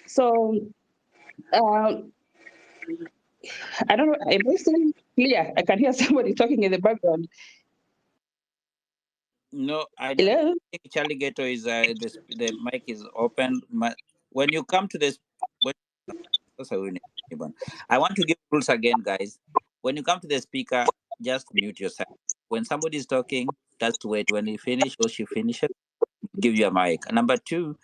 So uh, I don't know. Am I still clear? I can hear somebody talking in the background. No, I don't Hello? think Charlie Ghetto is the mic is open. When you come to this, when, that's how we need it. I want to give rules again, guys. When you come to the speaker, just mute yourself. When somebody is talking, just wait. When you finish or she finishes, give you a mic. Number two,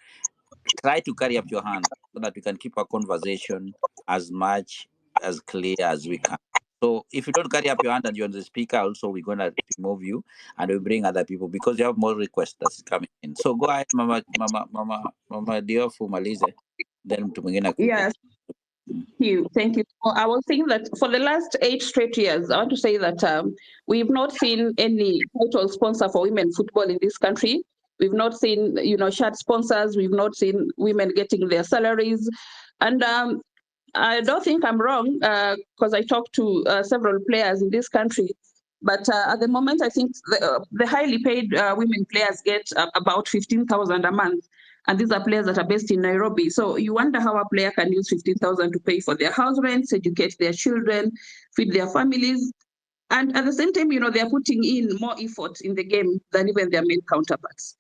try to carry up your hand so that we can keep our conversation as much as clear as we can. So if you don't carry up your hand and you're on the speaker, also we're gonna remove you and we bring other people because you have more requests that's coming in. So go ahead, Mama dear Fumalize. Then to begin a Yes. Thank you. I was saying that for the last 8 straight years, I want to say that we've not seen any title sponsor for women football in this country. We've not seen, shirt sponsors. We've not seen women getting their salaries. And I don't think I'm wrong because I talked to several players in this country. But at the moment, I think the highly paid women players get about 15,000 a month. And these are players that are based in Nairobi. So you wonder how a player can use 15,000 to pay for their house rents, educate their children, feed their families. And at the same time, they're putting in more effort in the game than even their male counterparts.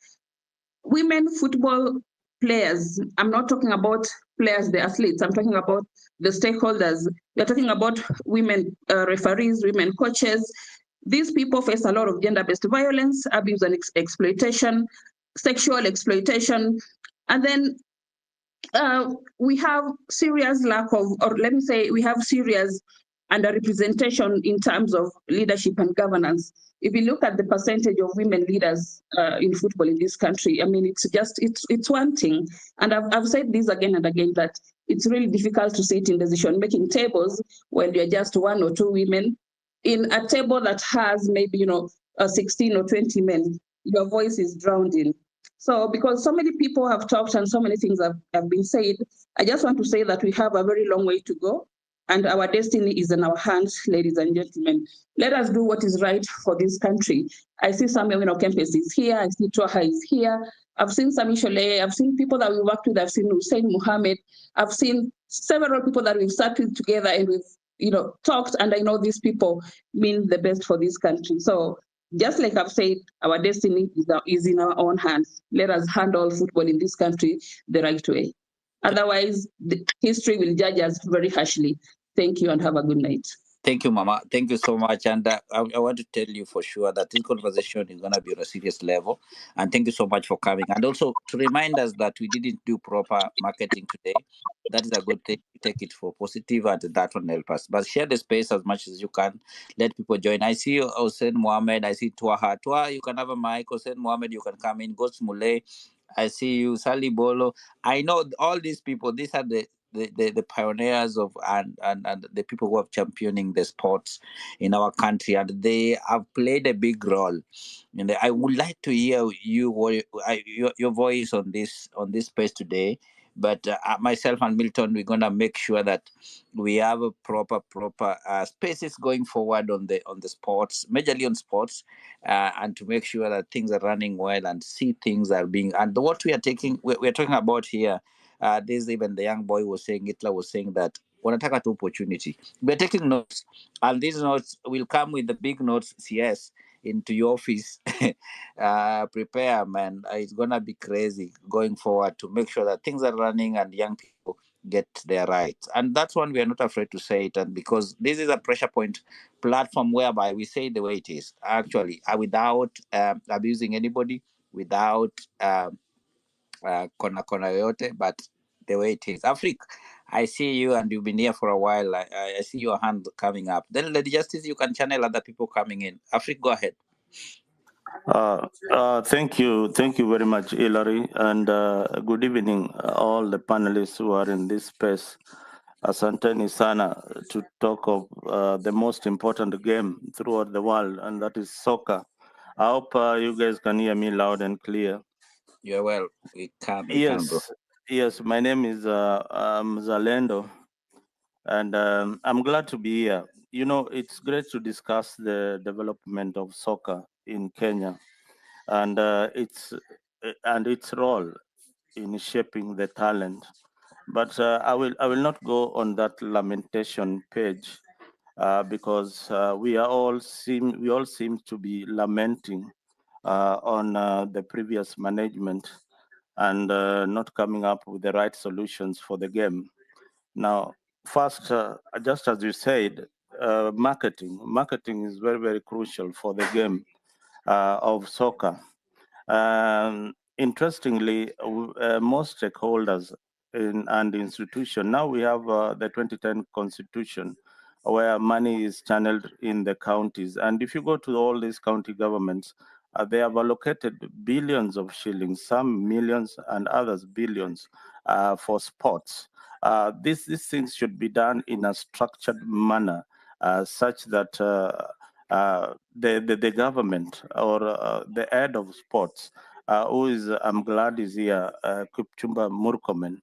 Women football players, I'm not talking about players, the athletes, I'm talking about the stakeholders. We're talking about women referees, women coaches. These people face a lot of gender-based violence, abuse and exploitation, sexual exploitation. And then we have serious lack of, or let me say, we have serious underrepresentation in terms of leadership and governance. If you look at the percentage of women leaders in football in this country, I mean, it's one thing. And I've said this again and again that it's really difficult to sit in decision-making tables when you're just 1 or 2 women in a table that has maybe 16 or 20 men. Your voice is drowned in. So because so many people have talked and so many things have been said, I just want to say that we have a very long way to go and our destiny is in our hands, ladies and gentlemen. Let us do what is right for this country. I see Samuel Kempes is here. I see Twaha is here. I've seen Sami Shole. I've seen people that we worked with. I've seen Hussein Mohammed. I've seen several people that we've sat with together and we've talked, and I know these people mean the best for this country. So just like I've said, our destiny is in our own hands. Let us handle football in this country the right way. Otherwise, the history will judge us very harshly. Thank you and have a good night. Thank you, Mama. Thank you so much. And I want to tell you for sure that this conversation is going to be on a serious level. And thank you so much for coming. And also to remind us that we didn't do proper marketing today. That is a good thing. We take it for positive, and that will help us. But share the space as much as you can. Let people join. I see Hussein Mohammed. I see Twaha. Twaha, you can have a mic. Hussein Mohammed, you can come in. Ghost Mule. I see you. Sally Bolo. I know all these people. These are the pioneers of and the people who are championing the sports in our country, and they have played a big role. And I would like to hear your voice on this space today. But myself and Milton, we're gonna make sure that we have a proper spaces going forward on the sports, majorly on sports, and to make sure that things are running well and see things are being, and what we're talking about here. This even the young boy was saying, Hitler was saying that wanataka tu opportunity. We're taking notes, and these notes will come with the big notes. Yes, into your office. Prepare, man. It's gonna be crazy going forward to make sure that things are running and young people get their rights. And that's one we are not afraid to say it. And because this is a pressure point platform whereby we say the way it is, actually, without abusing anybody, without kona yote, but the way it is. Africa, I see you and you've been here for a while. I see your hand coming up. Then, Lady Justice, you can channel other people coming in. Africa, go ahead. Thank you very much, Hilary, and good evening, all the panelists who are in this space. Asanteni sana to talk of the most important game throughout the world, and that is soccer. I hope you guys can hear me loud and clear. Yeah, well, we can, bro. Yes, my name is Zalendo, and I'm glad to be here. It's great to discuss the development of soccer in Kenya and its role in shaping the talent But I will not go on that lamentation page because we all seem to be lamenting on the previous management and not coming up with the right solutions for the game. Now, first, just as you said, marketing is very, very crucial for the game of soccer. Interestingly, most stakeholders and institutions, now we have the 2010 constitution where money is channeled in the counties. And if you go to all these county governments, they have allocated billions of shillings, some millions and others billions for sports. These things should be done in a structured manner such that the government or the head of sports, who is, I'm glad is here, Kipchumba Murkomen,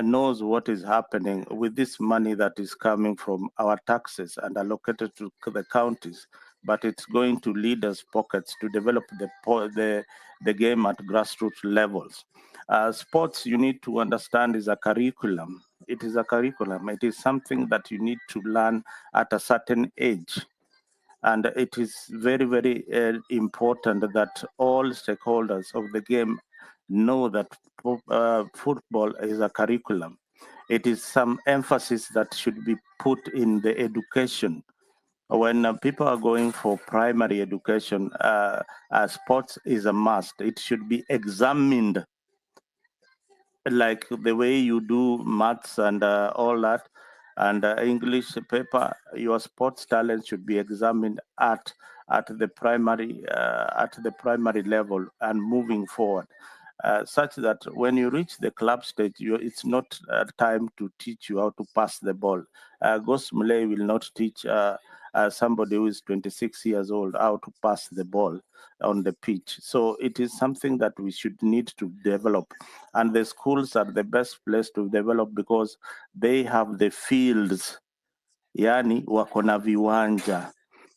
knows what is happening with this money that is coming from our taxes and allocated to the counties, but it's going to leaders' pockets to develop the game at grassroots levels. Sports, you need to understand, is a curriculum. It is a curriculum. It is something that you need to learn at a certain age. And it is very, very important that all stakeholders of the game know that football is a curriculum. It is some emphasis that should be put in the education. When people are going for primary education, sports is a must. It should be examined like the way you do maths and all that, and English paper. Your sports talent should be examined at the primary level and moving forward, such that when you reach the club stage, it's not time to teach you how to pass the ball. Ghost Malay will not teach somebody who is 26 years old how to pass the ball on the pitch. So it is something that we should need to develop, and the schools are the best place to develop because they have the fields, yani wako na viwanja.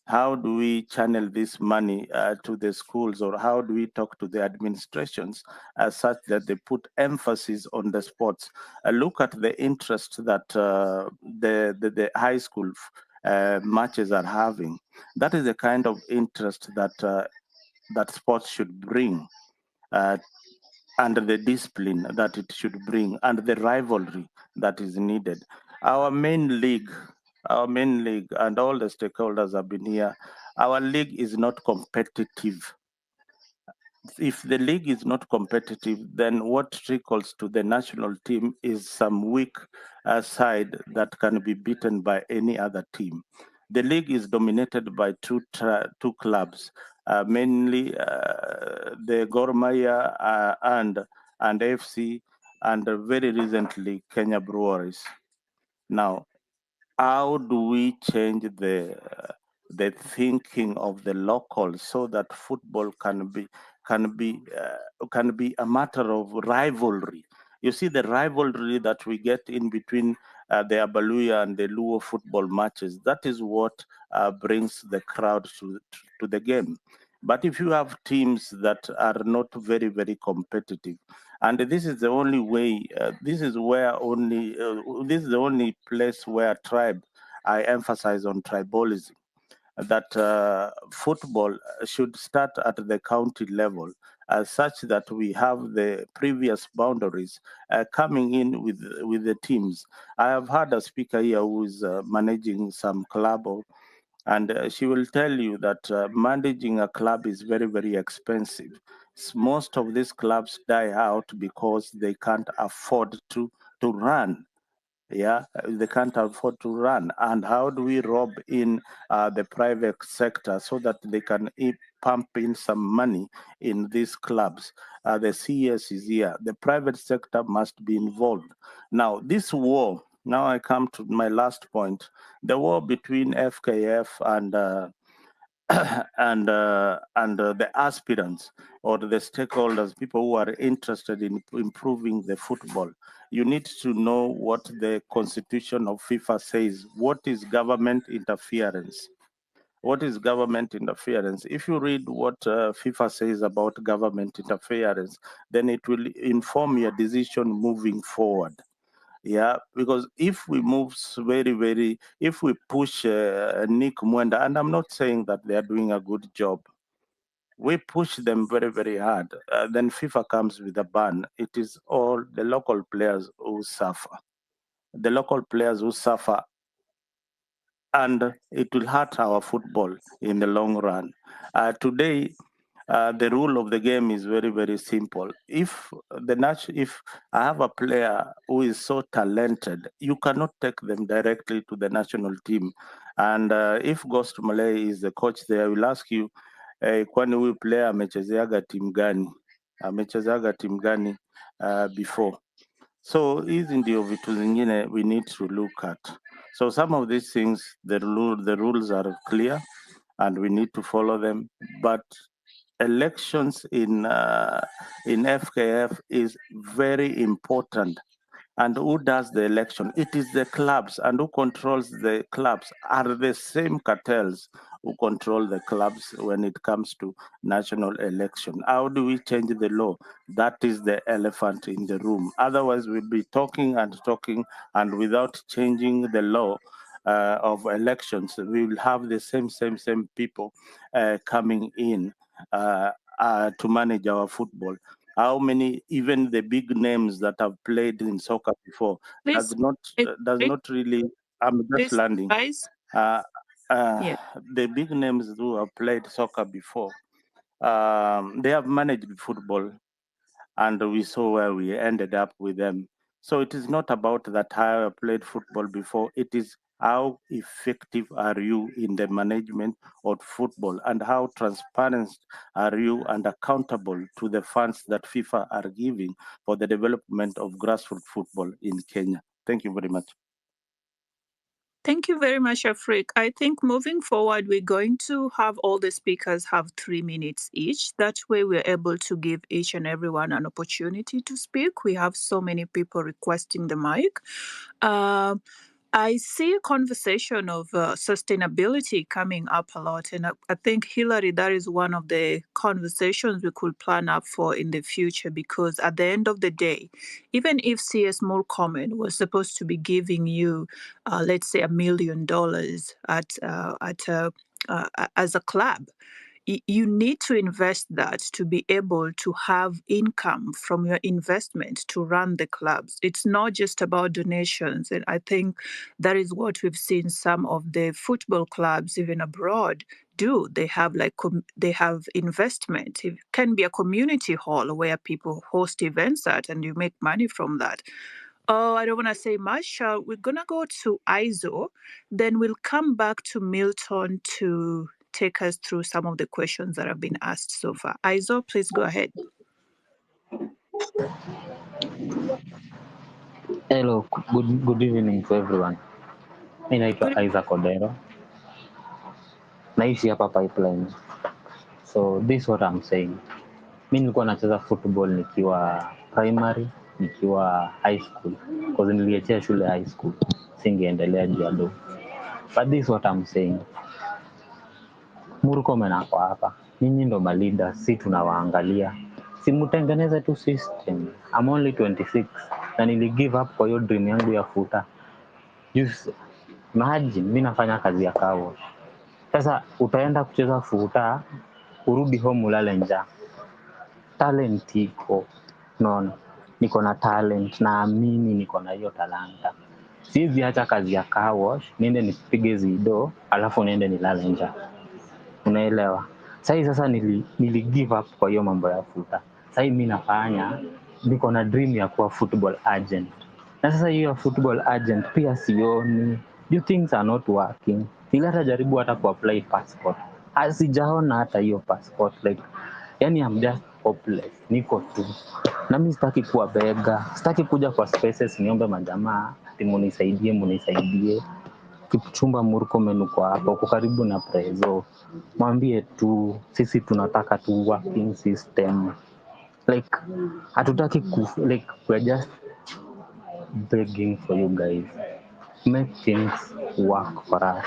How do we channel this money to the schools, or how do we talk to the administrations such that they put emphasis on the sports? Look at the interest that the high school matches are having. That is the kind of interest that that sports should bring, and the discipline that it should bring, and the rivalry that is needed. Our main league, and all the stakeholders have been here. Our league is not competitive. If the league is not competitive, then what trickles to the national team is some weak side that can be beaten by any other team. The league is dominated by two clubs, mainly the Gor Mahia and FC, and very recently Kenya Breweries. Now, how do we change the thinking of the locals so that football can be a matter of rivalry? You see, the rivalry that we get in between the Abaluya and the Luo football matches, that is what brings the crowd to the game. But if you have teams that are not very, very competitive, and this is the only way, this is the only place where I emphasize on tribalism, that football should start at the county level, such that we have the previous boundaries coming in with the teams. I have had a speaker here who is managing some club, and she will tell you that managing a club is very, very expensive. Most of these clubs die out because they can't afford to run. Yeah, they can't afford to run. And how do we rob in the private sector so that they can pump in some money in these clubs? The CS is here. The private sector must be involved. Now, this war, now I come to my last point, the war between FKF and the aspirants or the stakeholders, people who are interested in improving the football. You need to know what the constitution of FIFA says. What is government interference? What is government interference? If you read what FIFA says about government interference, then it will inform your decision moving forward. Yeah, because if we move if we push Nick Mwenda, and I'm not saying that they are doing a good job, we push them very, very hard. Then FIFA comes with a ban. It is all the local players who suffer. The local players who suffer, and it will hurt our football in the long run. Today, the rule of the game is very, very simple. If I have a player who is so talented, you cannot take them directly to the national team. And if Ghost Malay is the coach there, I will ask you, kwani huyu player amechezeaga timu gani? Amechezeaga timu gani before? So hizi ndio vitu zingine we need to look at. So some of these things, the rules are clear and we need to follow them. But elections in FKF is very important. And who does the election? It is the clubs, and who controls the clubs are the same cartels who control the clubs when it comes to national election. How do we change the law? That is the elephant in the room. Otherwise, we'll be talking, and without changing the law of elections, we will have the same people coming in to manage our football. How many, even the big names that have played in soccer before, does not really. I'm just landing. Guys, The big names who have played soccer before, they have managed football, and we saw where we ended up with them. So it is not about that I played football before. It is how effective are you in the management of football, and how transparent are you and accountable to the funds that FIFA are giving for the development of grassroots football in Kenya. Thank you very much. Thank you very much, Afrik. I think moving forward, we're going to have all the speakers have 3 minutes each. That way, we're able to give each and everyone an opportunity to speak. We have so many people requesting the mic. I see a conversation of sustainability coming up a lot. And I think, Hillary, that is one of the conversations we could plan up for in the future, because at the end of the day, even if CS Murkomen was supposed to be giving you, let's say, $1 million as a club, you need to invest that to be able to have income from your investment to run the clubs. It's not just about donations. And I think that is what we've seen some of the football clubs, even abroad, do. They have they have investment. It can be a community hall where people host events at, and you make money from that. Oh, I don't want to say much. We're going to go to Izo. Then we'll come back to Milton to take us through some of the questions that have been asked so far. Izo, please go ahead. Hello, good evening to everyone. Mimi naitwa Isaac Odero. Naishi hapa Pipeline. So this is what I'm saying. Mimi nilikuwa nacheza football nikiwa primary, nikiwa high school. Because niliachia shule high school. Singeendelea juu. But this is what I'm saying. Murkomen ako hapa. Ninyi ndo malida, si tunawaangalia. Si mtengeneze tu system. I'm only 26 na nili give up kwa hiyo dream yangu ya futa. Just imagine mimi nafanya kazi ya car wash. Sasa utaenda kucheza futa, urudi home ulale njaa. Talent iko. Naona niko na talent, naamini niko na hiyo talanta. Siwezi acha kazi ya car wash, niende nipige zido, alafu niende nilale njaa. Unaelewa? Sasa nili give up kwa hiyo mambo ya futa. Sasa mimi nafanya, niko na dream ya kuwa football agent. Na sasa hiyo football agent pia sioni. You things are not working. Nilata jaribu hata ku-apply passport. Sijaona hata hiyo passport. Like, yani I'm just hopeless. Niko tu. Na mimi sitaki kuwa bega. Sitaki kuja kwa spaces niombe majamaa. Ati munisaidie. Kipchumba Murkomen uko hapo, uko karibu na Prezo. Mwambie tu, sisi tunataka tu working system. Like, hatutaki like, we're just begging for you guys. Make things work for us.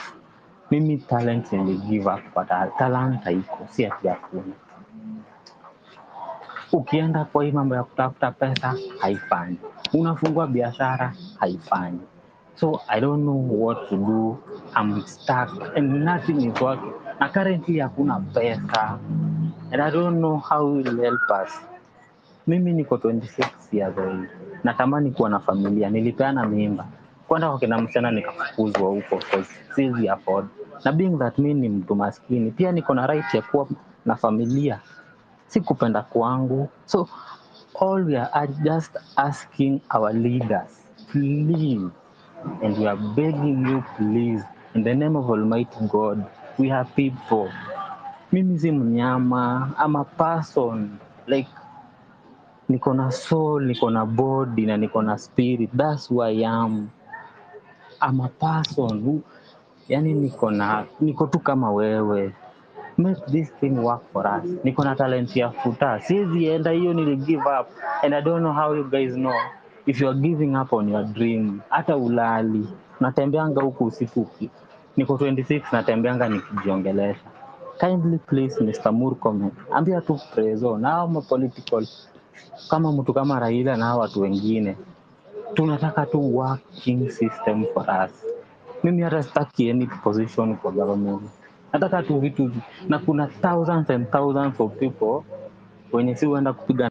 Mimi talent give up kwa talanta iko, si ati hakuna. Ukienda kwa hii mambo ya kutafuta pesa haifanyi, unafungua biashara haifanyi. So I don't know what to do. I'm stuck and nothing is working. Na currently hakuna pesa and I don't know how it will help us. Mimi niko 26 years old. Natamani kuwa na familia. Nilipeana mimba. Kwenda kwa kina msichana nikafukuzwa huko because siwezi afford. Na being that mimi ni mtu maskini, pia niko na right ya kuwa na familia. Si kupenda kwangu. So all we are just asking our leaders, please, and we are begging you, please, in the name of Almighty God, we are people. Mimi si mnyama, I'm a person. Like, niko na soul, niko na body, na niko na spirit. That's who I am. I'm a person who, yani niko tu kama wewe. Make this thing work for us. Niko na talent ya futa. Siwezi enda hiyo nili give up. And I don't know how you guys know. If you are giving up on your dream, hata ulali. Natembeanga huku usiku. Niko 26 natembeanga nikijiongelesha. Kindly please Mr. Murkomen, ambia tu prezo na hao political kama mtu kama Raila na hao watu wengine. Tunataka tu working system for us. Mimi hata sitaki any position kwa government. Nataka tu vitu, na kuna thousands and thousands of people wenye si huenda kupiga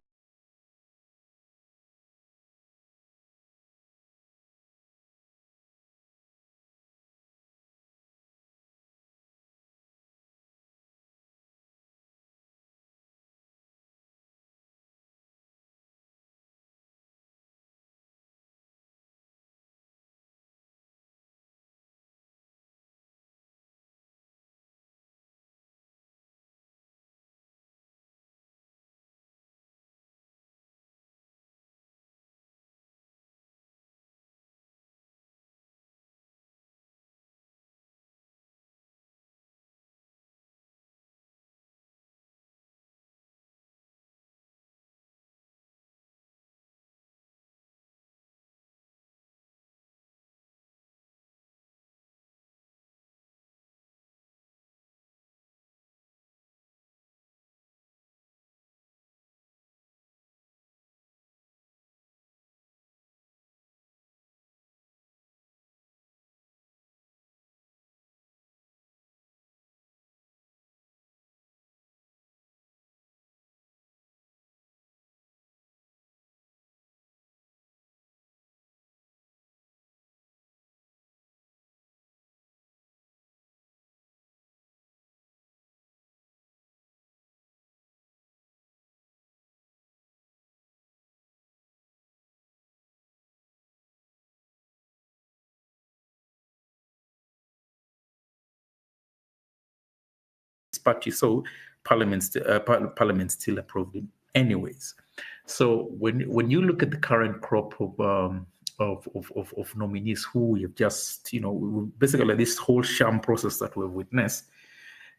party, so Parliament still approved him anyways. So when you look at the current crop of nominees who we have just, basically this whole sham process that we've witnessed,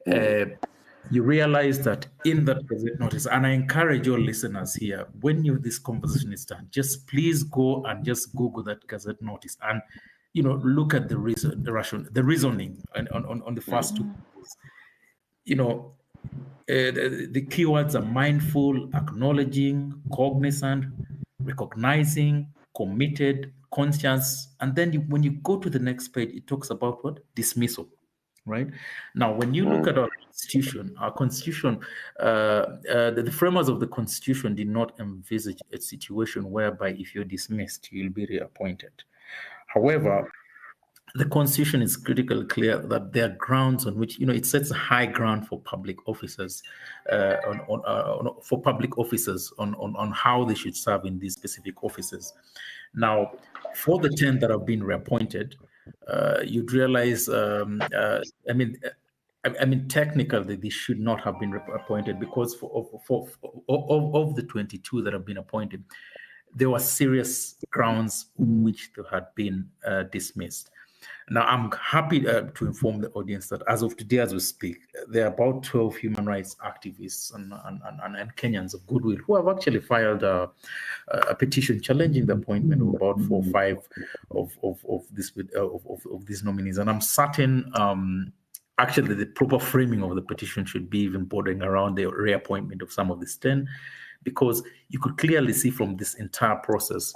you realize that in that Gazette notice, and I encourage your listeners here, when this conversation is done, just please go and just Google that Gazette notice and look at the reasoning on the first two pages. The keywords are mindful, acknowledging, cognizant, recognizing, committed, conscious, and then when you go to the next page, it talks about what? Dismissal, right? Now, when you look at our constitution, the framers of the constitution did not envisage a situation whereby if you're dismissed, you'll be reappointed. However, the constitution is critically clear that there are grounds on which, it sets a high ground for public officers, on how they should serve in these specific offices. Now, for the 10 that have been reappointed, you'd realize, technically they should not have been appointed because of the 22 that have been appointed, there were serious grounds on which they had been dismissed. Now, I'm happy to inform the audience that as of today, as we speak, there are about 12 human rights activists and Kenyans of goodwill who have actually filed a petition challenging the appointment of about 4 or 5 of these nominees. And I'm certain actually the proper framing of the petition should be even bordering around the reappointment of some of these 10, because you could clearly see from this entire process,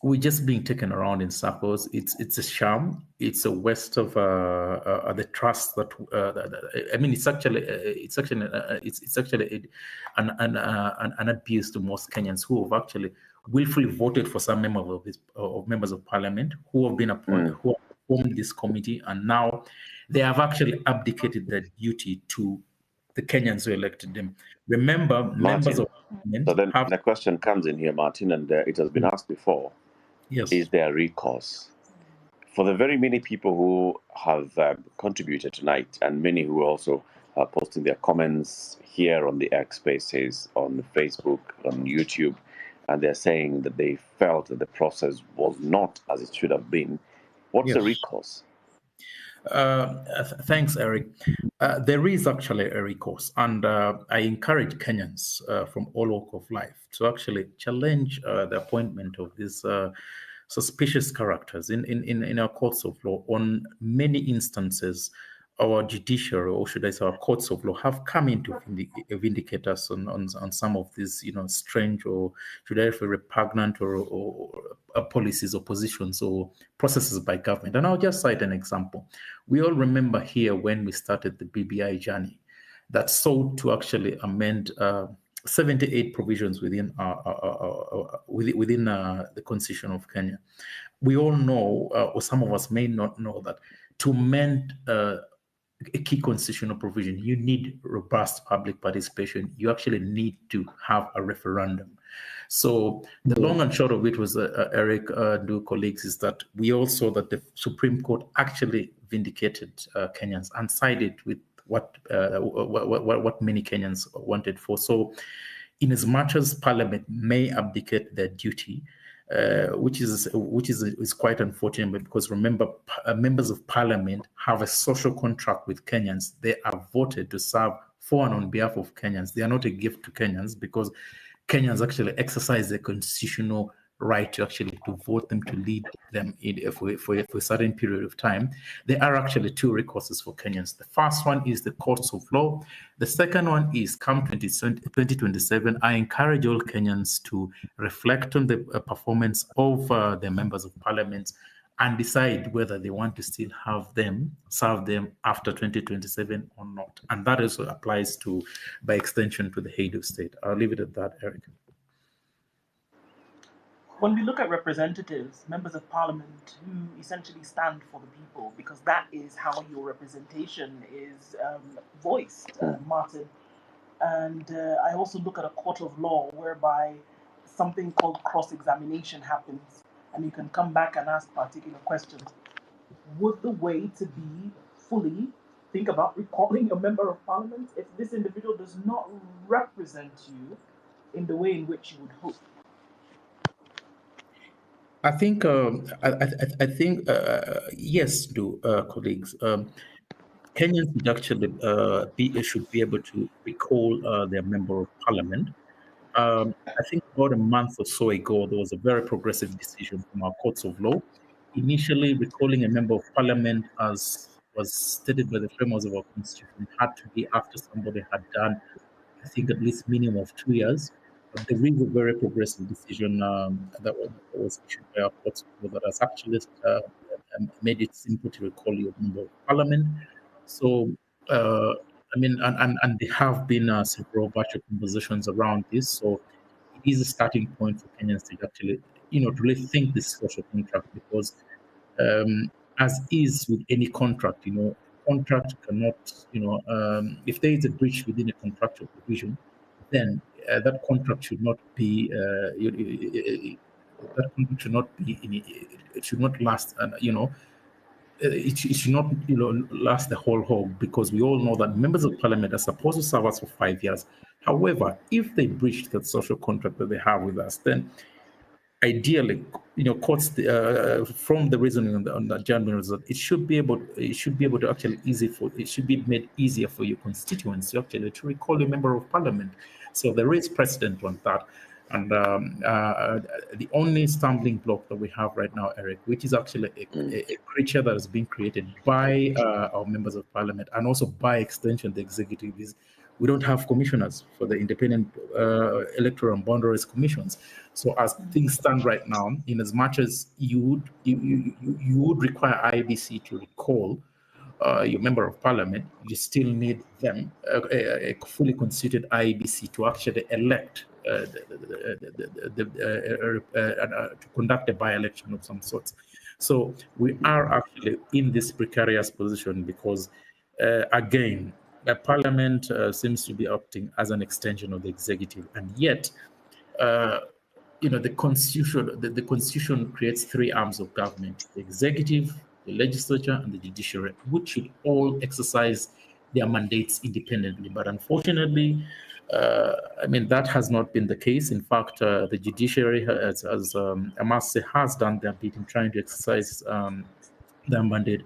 we're just being taken around in circles. It's a sham. It's a waste of the trust that I mean. It's actually an abuse to most Kenyans who have actually willfully voted for some members of members of parliament who have been appointed, who have formed this committee, and now they have actually abdicated their duty to the Kenyans who elected them. Remember, Martin, members of parliament so then have. the question comes in here, Martin, and it has been asked before. Yes. Is there recourse? For the very many people who have contributed tonight, and many who also are posting their comments here on the X Spaces, on Facebook, on YouTube, and they're saying that they felt that the process was not as it should have been. What's the recourse? Thanks, Eric. There is actually a recourse, and I encourage Kenyans from all walks of life to actually challenge the appointment of these suspicious characters in our courts of law. On many instances, our judiciary, or should I say our courts of law, have come in to vindicate us on some of these, strange, or should I say repugnant or policies or positions or processes by government. And I'll just cite an example. We all remember here when we started the BBI journey that sought to actually amend 78 provisions within the Constitution of Kenya. We all know, or some of us may not know, that to amend a key constitutional provision, you need robust public participation. You actually need to have a referendum. So the long and short of it was, Eric, colleagues, is that we all saw that the Supreme Court actually vindicated Kenyans and sided with what many Kenyans wanted for. So, in as much as Parliament may abdicate their duty, which is quite unfortunate, because remember, members of Parliament have a social contract with Kenyans. They are voted to serve for and on behalf of Kenyans. They are not a gift to Kenyans, because Kenyans actually exercise their constitutional right to vote them, to lead them for a certain period of time. There are actually two recourses for Kenyans. The first one is the courts of law. The second one is come 2027. I encourage all Kenyans to reflect on the performance of their members of parliament and decide whether they want to still have them, serve them after 2027 or not. And that also applies to, by extension, to the head of state. I'll leave it at that, Eric. When we look at representatives, members of parliament who essentially stand for the people, because that is how your representation is voiced, Martin. And I also look at a court of law whereby something called cross-examination happens, and you can come back and ask particular questions. Would the way to be fully think about recalling a member of parliament if this individual does not represent you in the way in which you would hope? I think yes, colleagues. Kenyans should actually should be able to recall their member of parliament. I think about a month or so ago, there was a very progressive decision from our courts of law. Initially, recalling a member of parliament, as was stated by the framers of our constitution, had to be after somebody had done, I think, at least minimum of 2 years. There is a very progressive decision that was issued by our courts that has actually made it simple to recall your member of parliament. So, and there have been several virtual conversations around this. So, it is a starting point for Kenyans to actually, to rethink this social contract, because as is with any contract, contract cannot, if there is a breach within a contractual provision, then that contract should not be it should not last, and it should not last the whole hog, because we all know that members of parliament are supposed to serve us for 5 years. However, if they breach that social contract that they have with us, then ideally, courts from the reasoning on the judgment result, it should be able to actually it should be made easier for your constituents to recall a member of parliament. So there is precedent on that. And the only stumbling block that we have right now, Eric, which is actually a creature that has been created by our members of parliament and also by extension the executive, is we don't have commissioners for the independent electoral and boundaries commissions. So as things stand right now, in as much as you would require IEBC to recall your member of parliament, you still need them, a fully constituted IEBC, to actually elect to conduct a by-election of some sort. So we are actually in this precarious position because, again, the parliament seems to be acting as an extension of the executive, and yet, the constitution creates three arms of government: the executive, the legislature, and the judiciary, which should all exercise their mandates independently. But unfortunately, that has not been the case. In fact, the judiciary, I must say, has done their bit in trying to exercise their mandate.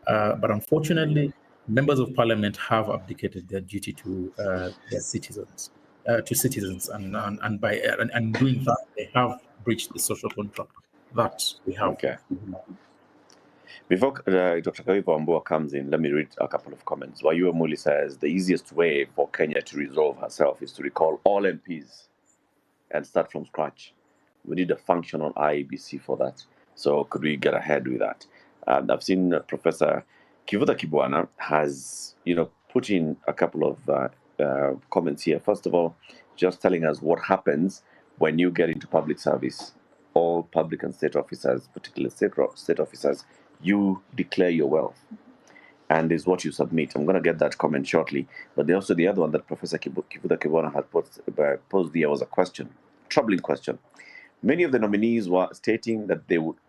But unfortunately, members of parliament have abdicated their duty to their citizens. And by doing that, they have breached the social contract that we have. Okay. Before Dr. Kawiva Wambua comes in, let me read a couple of comments. Wayua Muli says the easiest way for Kenya to resolve herself is to recall all MPs and start from scratch. We need a functional IEBC for that. So could we get ahead with that? I've seen Professor Kivuta Kibwana has, put in a couple of comments here. First of all, just telling us what happens when you get into public service. All public and state officers, particularly state officers, you declare your wealth, and is what you submit. I'm going to get that comment shortly. But also the other one that Professor Kivuta Kibwana had posed there was a question, troubling question. Many of the nominees were stating that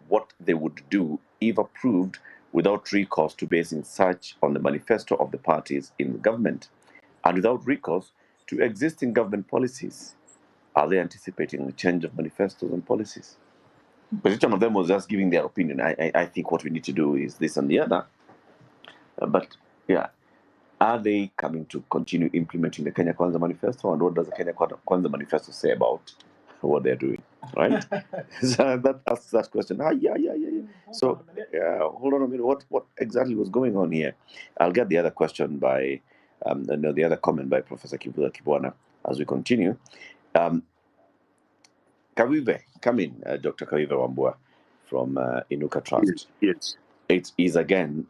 what they would do if approved without recourse to basing such on the manifesto of the parties in government and without recourse to existing government policies. Are they anticipating a change of manifestos and policies? But each one of them was just giving their opinion. I think what we need to do is this and the other. But yeah, are they coming to continue implementing the Kenya Kwanza Manifesto? And what does the Kenya Kwanza Manifesto say about what they're doing? Right? So that asks that question. Yeah. So hold on a minute. What exactly was going on here? I'll get the other question by, the other comment by Professor Kivuta Kibwana as we continue. Kawive, come in, Dr. Kawive Wambua from Inuka Trust. Yes. It is again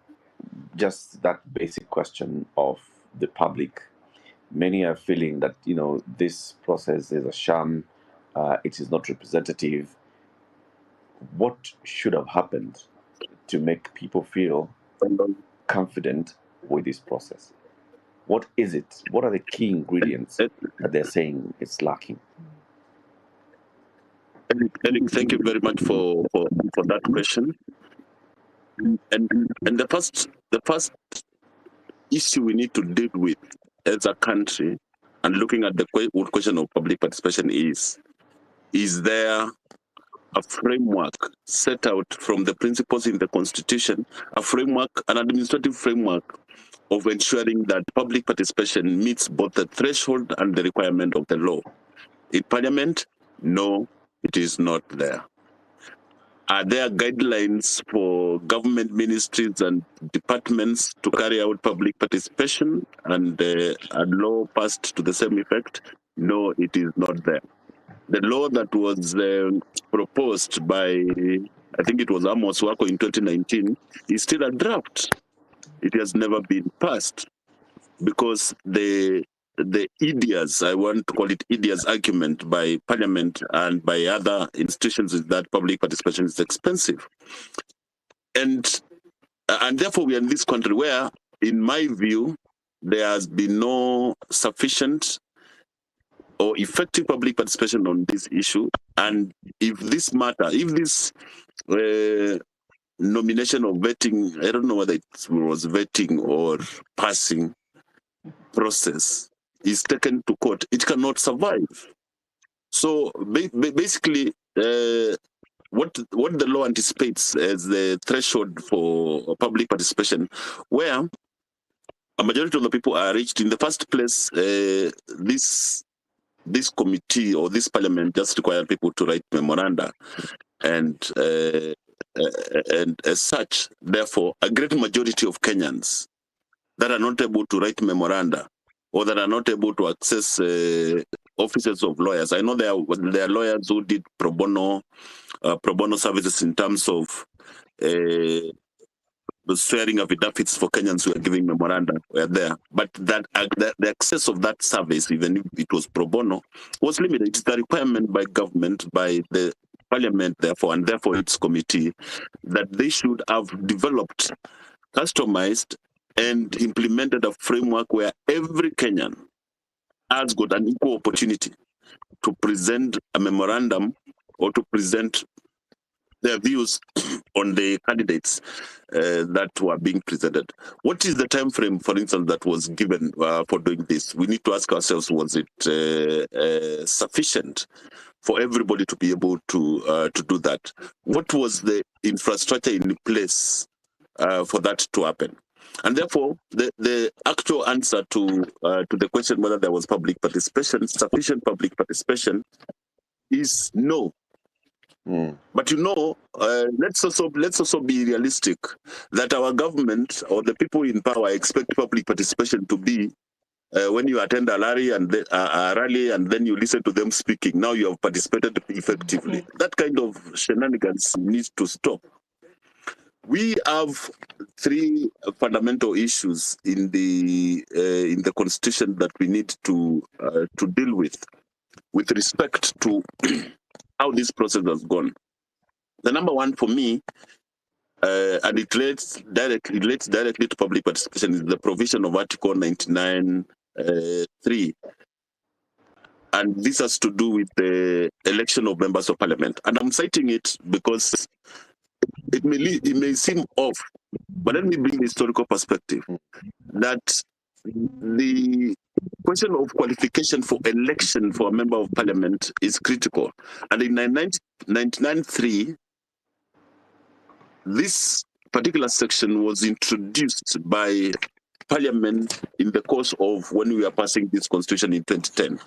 just that basic question of the public. Many are feeling that this process is a sham. It is not representative. What should have happened to make people feel confident with this process? What is it? What are the key ingredients that they're saying it's lacking? Eric, thank you very much for that question. And the first issue we need to deal with as a country, and looking at the question of public participation, is there a framework set out from the principles in the Constitution, a framework, an administrative framework of ensuring that public participation meets both the threshold and the requirement of the law? In Parliament, no, it is not there. Are there guidelines for government ministries and departments to carry out public participation and a law passed to the same effect? No, it is not there. The law that was proposed by, I think it was Amos Wako in 2019, is still a draft. It has never been passed because the idias, I want to call it idias argument by Parliament and by other institutions is that public participation is expensive. And therefore we are in this country where, in my view, there has been no sufficient or effective public participation on this issue. And if this nomination or vetting, I don't know whether it was vetting or passing process, is taken to court, it cannot survive. So basically, what the law anticipates as the threshold for public participation, where a majority of the people are reached in the first place, this this committee or this parliament just required people to write memoranda, and as such, therefore, a great majority of Kenyans that are not able to write memoranda or that are not able to access offices of lawyers. I know there are lawyers who did pro bono services in terms of swearing affidavits for Kenyans who are giving memoranda were there, but that the access of that service, even if it was pro bono, was limited. It's the requirement by government, by the parliament, therefore, and therefore its committee, that they should have developed, customized, and implemented a framework where every Kenyan has got an equal opportunity to present a memorandum or to present their views on the candidates that were being presented. What is the time frame, for instance, that was given for doing this? We need to ask ourselves, was it sufficient for everybody to be able to do that? What was the infrastructure in place for that to happen? And therefore, the actual answer to the question whether there was public participation, sufficient public participation, is no. But let's also be realistic that our government or the people in power expect public participation to be when you attend a rally and then you listen to them speaking. Now you have participated effectively. That kind of shenanigans needs to stop. We have three fundamental issues in the constitution that we need to deal with respect to how this process has gone. The number one for me, and it relates directly to public participation, is the provision of Article 99(3). And this has to do with the election of members of parliament. And I'm citing it because it may seem off, but let me bring the historical perspective that the question of qualification for election for a member of parliament is critical. And in 99(3), this particular section was introduced by Parliament in the course of when we were passing this constitution in 2010.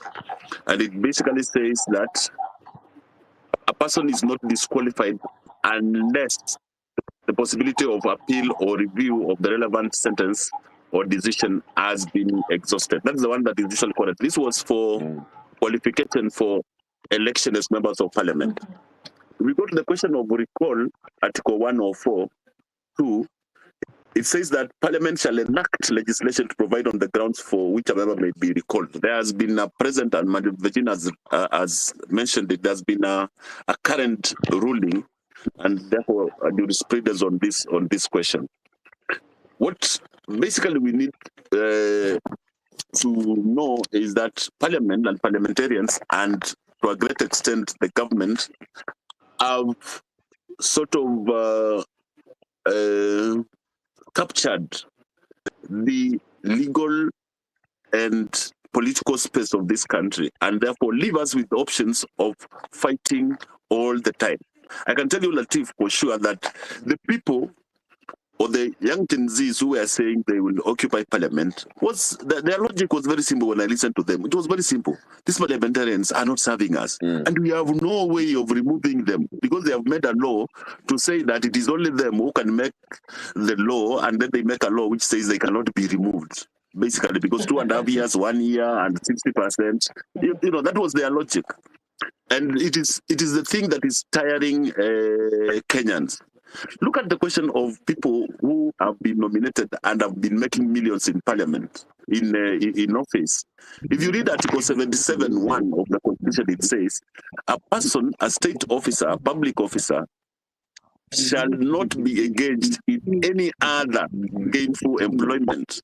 And it basically says that a person is not disqualified unless the possibility of appeal or review of the relevant sentence or decision has been exhausted. That's the one that is usually correct. This was for qualification for election as members of parliament. We go to the question of recall, Article 104(2). It says that Parliament shall enact legislation to provide on the grounds for which a member may be recalled. There has been a present, and Madam Virginia has mentioned it, there's been a current ruling, and therefore a jurisprudence on this question. What basically we need to know is that Parliament and parliamentarians, and to a great extent the government, have sort of captured the legal and political space of this country, and therefore leave us with options of fighting all the time. I can tell you, Latif, for sure that the people or the young Gen Zs who were saying they will occupy parliament, their logic was very simple when I listened to them. It was very simple. These parliamentarians are not serving us, and we have no way of removing them because they have made a law to say that it is only them who can make the law, and then they make a law which says they cannot be removed. Basically, because 2.5 years, 1 year, and 60%, that was their logic. And it is the thing that is tiring Kenyans. Look at the question of people who have been nominated and have been making millions in parliament, in office. If you read Article 77(1) of the Constitution, it says, a person, a state officer, a public officer, shall not be engaged in any other gainful employment,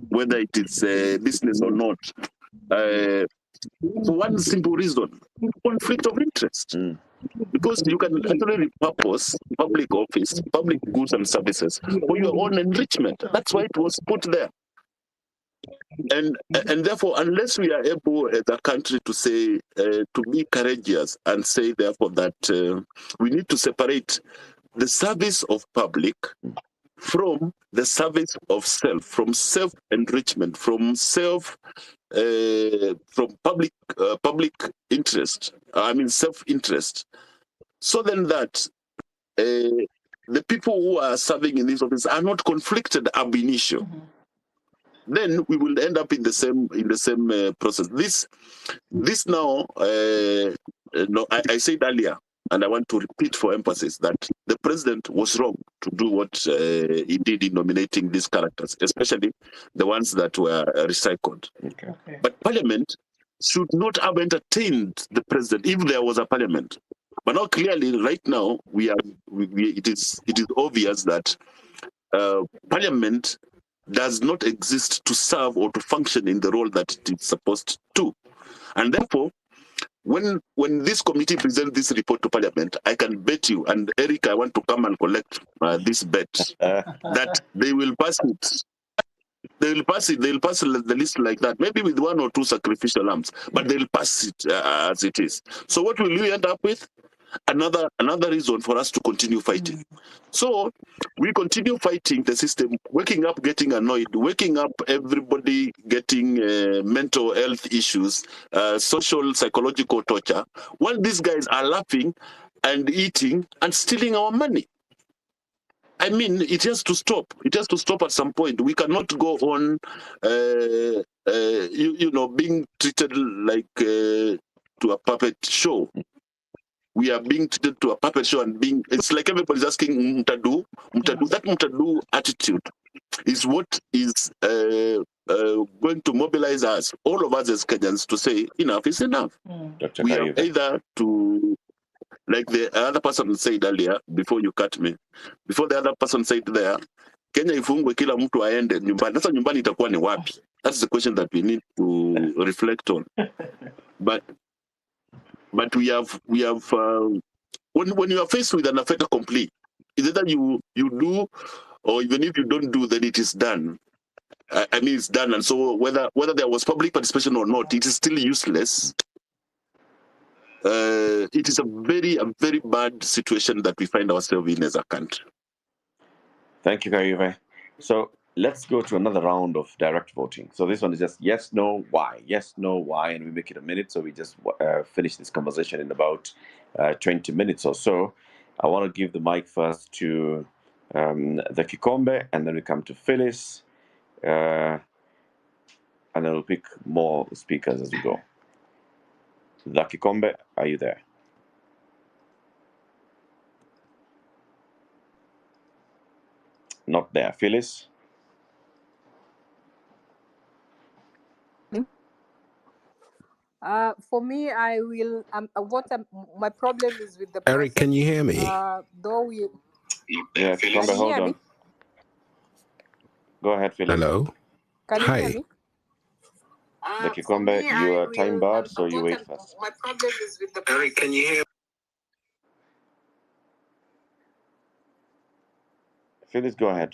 whether it is business or not, for one simple reason: conflict of interest. Because you can actually repurpose public office, public goods and services for your own enrichment. That's why it was put there. And therefore, unless we are able as a country to say, to be courageous and say, therefore, that we need to separate the service of public from the service of self, from self-enrichment, from self from public interest, self-interest, so then that the people who are serving in this office are not conflicted ab initio. Then we will end up in the same process. This now, no, I said earlier, and I want to repeat for emphasis that the president was wrong to do what he did in nominating these characters, especially the ones that were recycled. Okay. But Parliament should not have entertained the president if there was a Parliament. But now clearly, right now, it is obvious that Parliament does not exist to serve or to function in the role that it is supposed to. And therefore, when this committee presents this report to Parliament, I can bet you, and Eric, I want to come and collect this bet, that they will pass it. They'll pass it. They'll pass the list like that, maybe with 1 or 2 sacrificial lambs, but they'll pass it as it is. So what will we end up with? Another reason for us to continue fighting. So we continue fighting the system, waking up, getting annoyed, waking up, everybody getting mental health issues, social, psychological torture, while these guys are laughing and eating and stealing our money. I mean, it has to stop. It has to stop at some point. We cannot go on, being treated like to a puppet show. We are being treated to a puppet show and it's like everybody's asking mtadu. That mtadu attitude is what is going to mobilize us, all of us as Kenyans, to say enough is enough. Dr. We Kariuki. are either to, like the other person said earlier, before you cut me, before the other person said there, Kenya ifungwe kila mtu aende nyumbani. Sasa nyumbani itakuwa ni wapi? That's the question that we need to reflect on. But we have when you are faced with an fait accompli, it's either you do, or even if you don't do, then it is done. I mean, it's done, and so whether there was public participation or not, it is still useless. It is a very bad situation that we find ourselves in as a country. Thank you, Kariuki. So let's go to another round of direct voting. So this one is just yes, no, why. Yes, no, why, and we make it a minute. So we just finish this conversation in about 20 minutes or so. I want to give the mic first to the Kikombe, and then we come to Phyllis, and then we'll pick more speakers as we go. The Kikombe, are you there? Not there. Phyllis? For me, I will. My problem is with the process. Eric, can you hear me? Though we. Yeah, Kikombe, hold on. Go ahead, Phyllis. Hello. Can you hear me? The Kikombe, you are time barred, so you wait first. My problem is with the process. Eric, can you hear me? Phyllis, go ahead.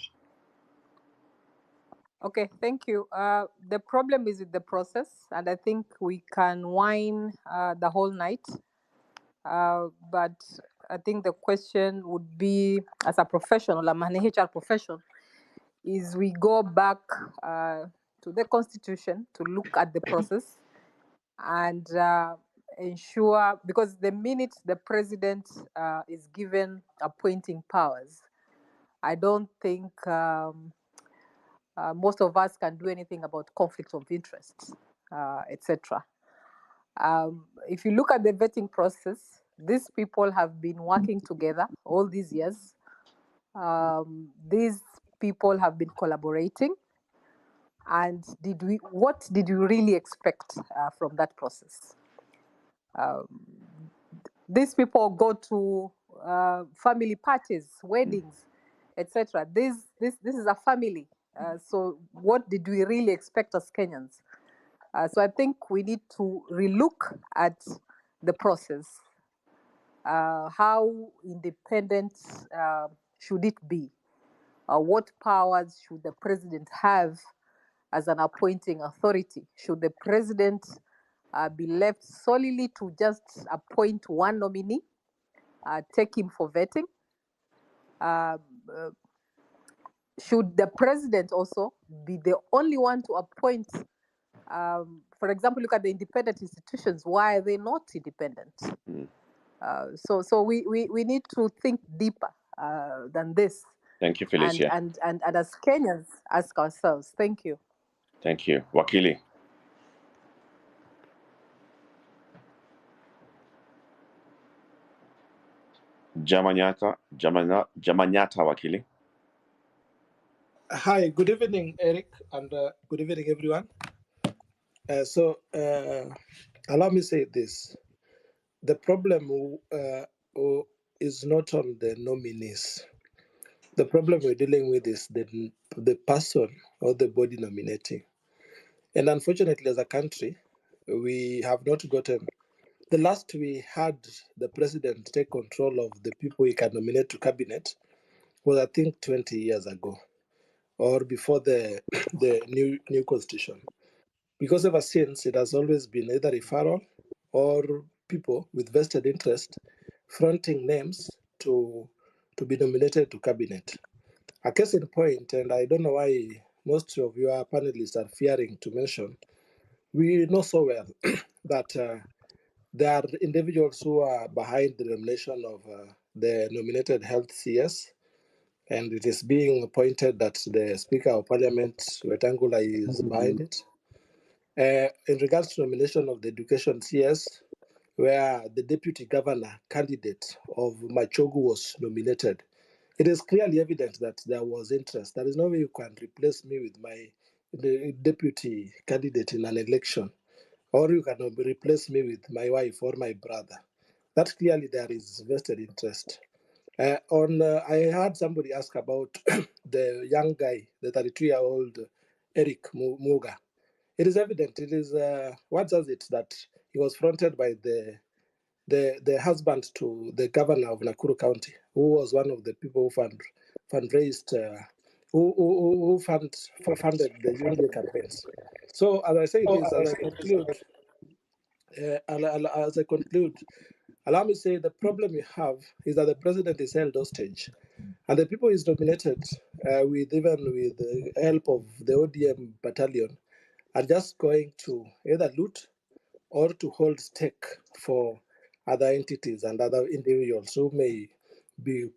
Okay, thank you. The problem is with the process, and I think we can whine the whole night. But I think the question would be, as a professional, I'm an HR professional, is we go back to the Constitution to look at the process and ensure, because the minute the president is given appointing powers, I don't think most of us can do anything about conflicts of interest, etc. If you look at the vetting process, these people have been working together all these years. These people have been collaborating. And what did you really expect from that process? These people go to family parties, weddings, etc. This is a family. So what did we really expect as Kenyans? So I think we need to relook at the process. How independent should it be? What powers should the president have as an appointing authority? Should the president be left solely to just appoint one nominee, take him for vetting? Should the president also be the only one to appoint for example, look at the independent institutions. Why are they not independent? So we need to think deeper than this. Thank you, Felicia. And as Kenyans, ask ourselves. Thank you. Thank you. Wakili. Jamanyata Wakili. Hi, good evening, Eric, and good evening, everyone. Allow me to say this. The problem is not on the nominees. The problem we're dealing with is the person or the body nominating. And unfortunately, as a country, we have not gotten. The last we had the president take control of the people he can nominate to cabinet was, I think, 20 years ago, or before the new constitution. Because ever since, it has always been either referral or people with vested interest fronting names to be nominated to cabinet. A case in point, and I don't know why most of your panelists are fearing to mention, we know so well that there are individuals who are behind the nomination of the nominated health CS, and it is being pointed that the Speaker of Parliament, Wetangula, is behind it. In regards to nomination of the education CS, where the deputy governor candidate of Machogu was nominated, it is clearly evident that there was interest. There is no way you can replace me with the deputy candidate in an election, or you can replace me with my wife or my brother. That clearly there is vested interest. I heard somebody ask about the young guy, the 32-year-old Eric Muga. It is evident. It is what does it that he was fronted by the husband to the governor of Nakuru County, who was one of the people who fundraised, who funded the UNDA campaigns. So as I say this, as I conclude, allow me to say the problem we have is that the president is held hostage, and the people he's nominated with the help of the ODM battalion are just going to either loot or to hold stake for other entities and other individuals who may be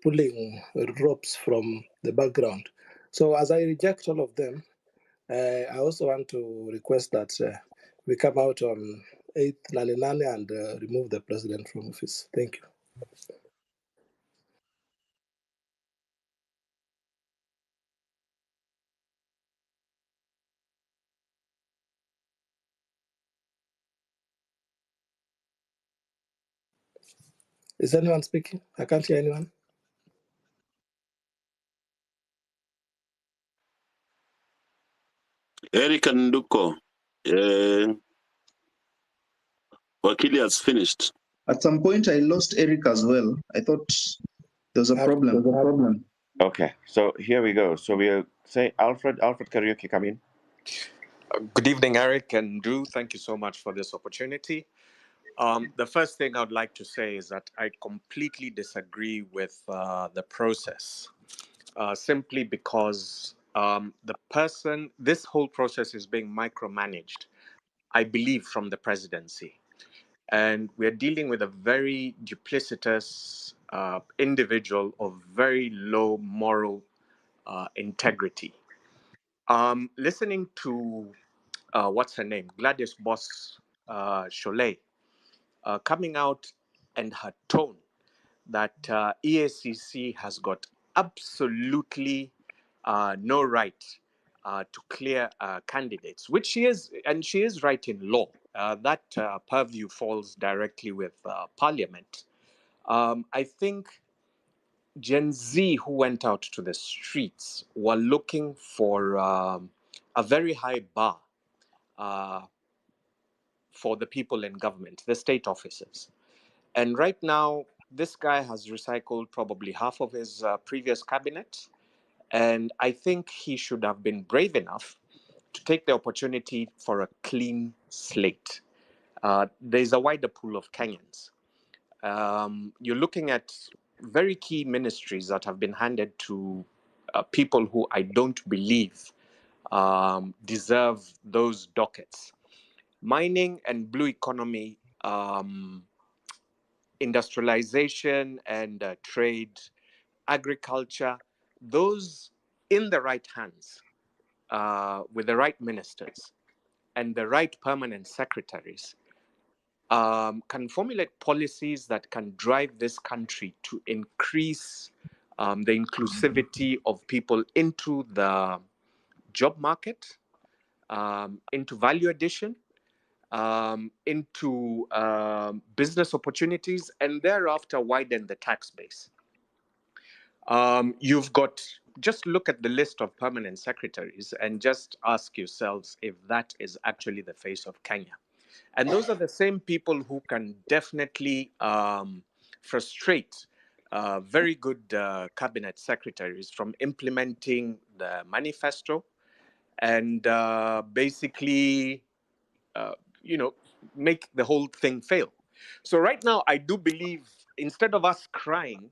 pulling ropes from the background. So as I reject all of them, I also want to request that we come out on 8th NANE and remove the president from office. Thank you. Is anyone speaking? I can't hear anyone. Eric Nduko, Wakili has finished. At some point, I lost Eric as well. I thought there was a problem. Okay, so here we go. So we'll say Alfred Karaoke, come in. Good evening, Eric and Drew. Thank you so much for this opportunity. The first thing I would like to say is that I completely disagree with the process, simply because this whole process is being micromanaged, I believe, from the presidency. And we're dealing with a very duplicitous individual of very low moral integrity. Listening to what's her name, Gladys Boss Cholet, coming out and her tone that EACC has got absolutely no right to clear candidates, which she is, and she is right in law. That purview falls directly with Parliament. I think Gen Z who went out to the streets were looking for a very high bar for the people in government, the state officers. And right now, this guy has recycled probably half of his previous cabinet. And I think he should have been brave enough to take the opportunity for a clean slate. There's a wider pool of Kenyans. You're looking at very key ministries that have been handed to people who I don't believe deserve those dockets. mining and blue economy, industrialization and trade, agriculture, those in the right hands, with the right ministers and the right permanent secretaries, can formulate policies that can drive this country to increase the inclusivity of people into the job market, into value addition, into business opportunities, and thereafter widen the tax base. You've got, just look at the list of permanent secretaries and just ask yourselves if that is actually the face of Kenya. And those are the same people who can definitely frustrate very good cabinet secretaries from implementing the manifesto and basically, make the whole thing fail. So right now, I do believe, instead of us crying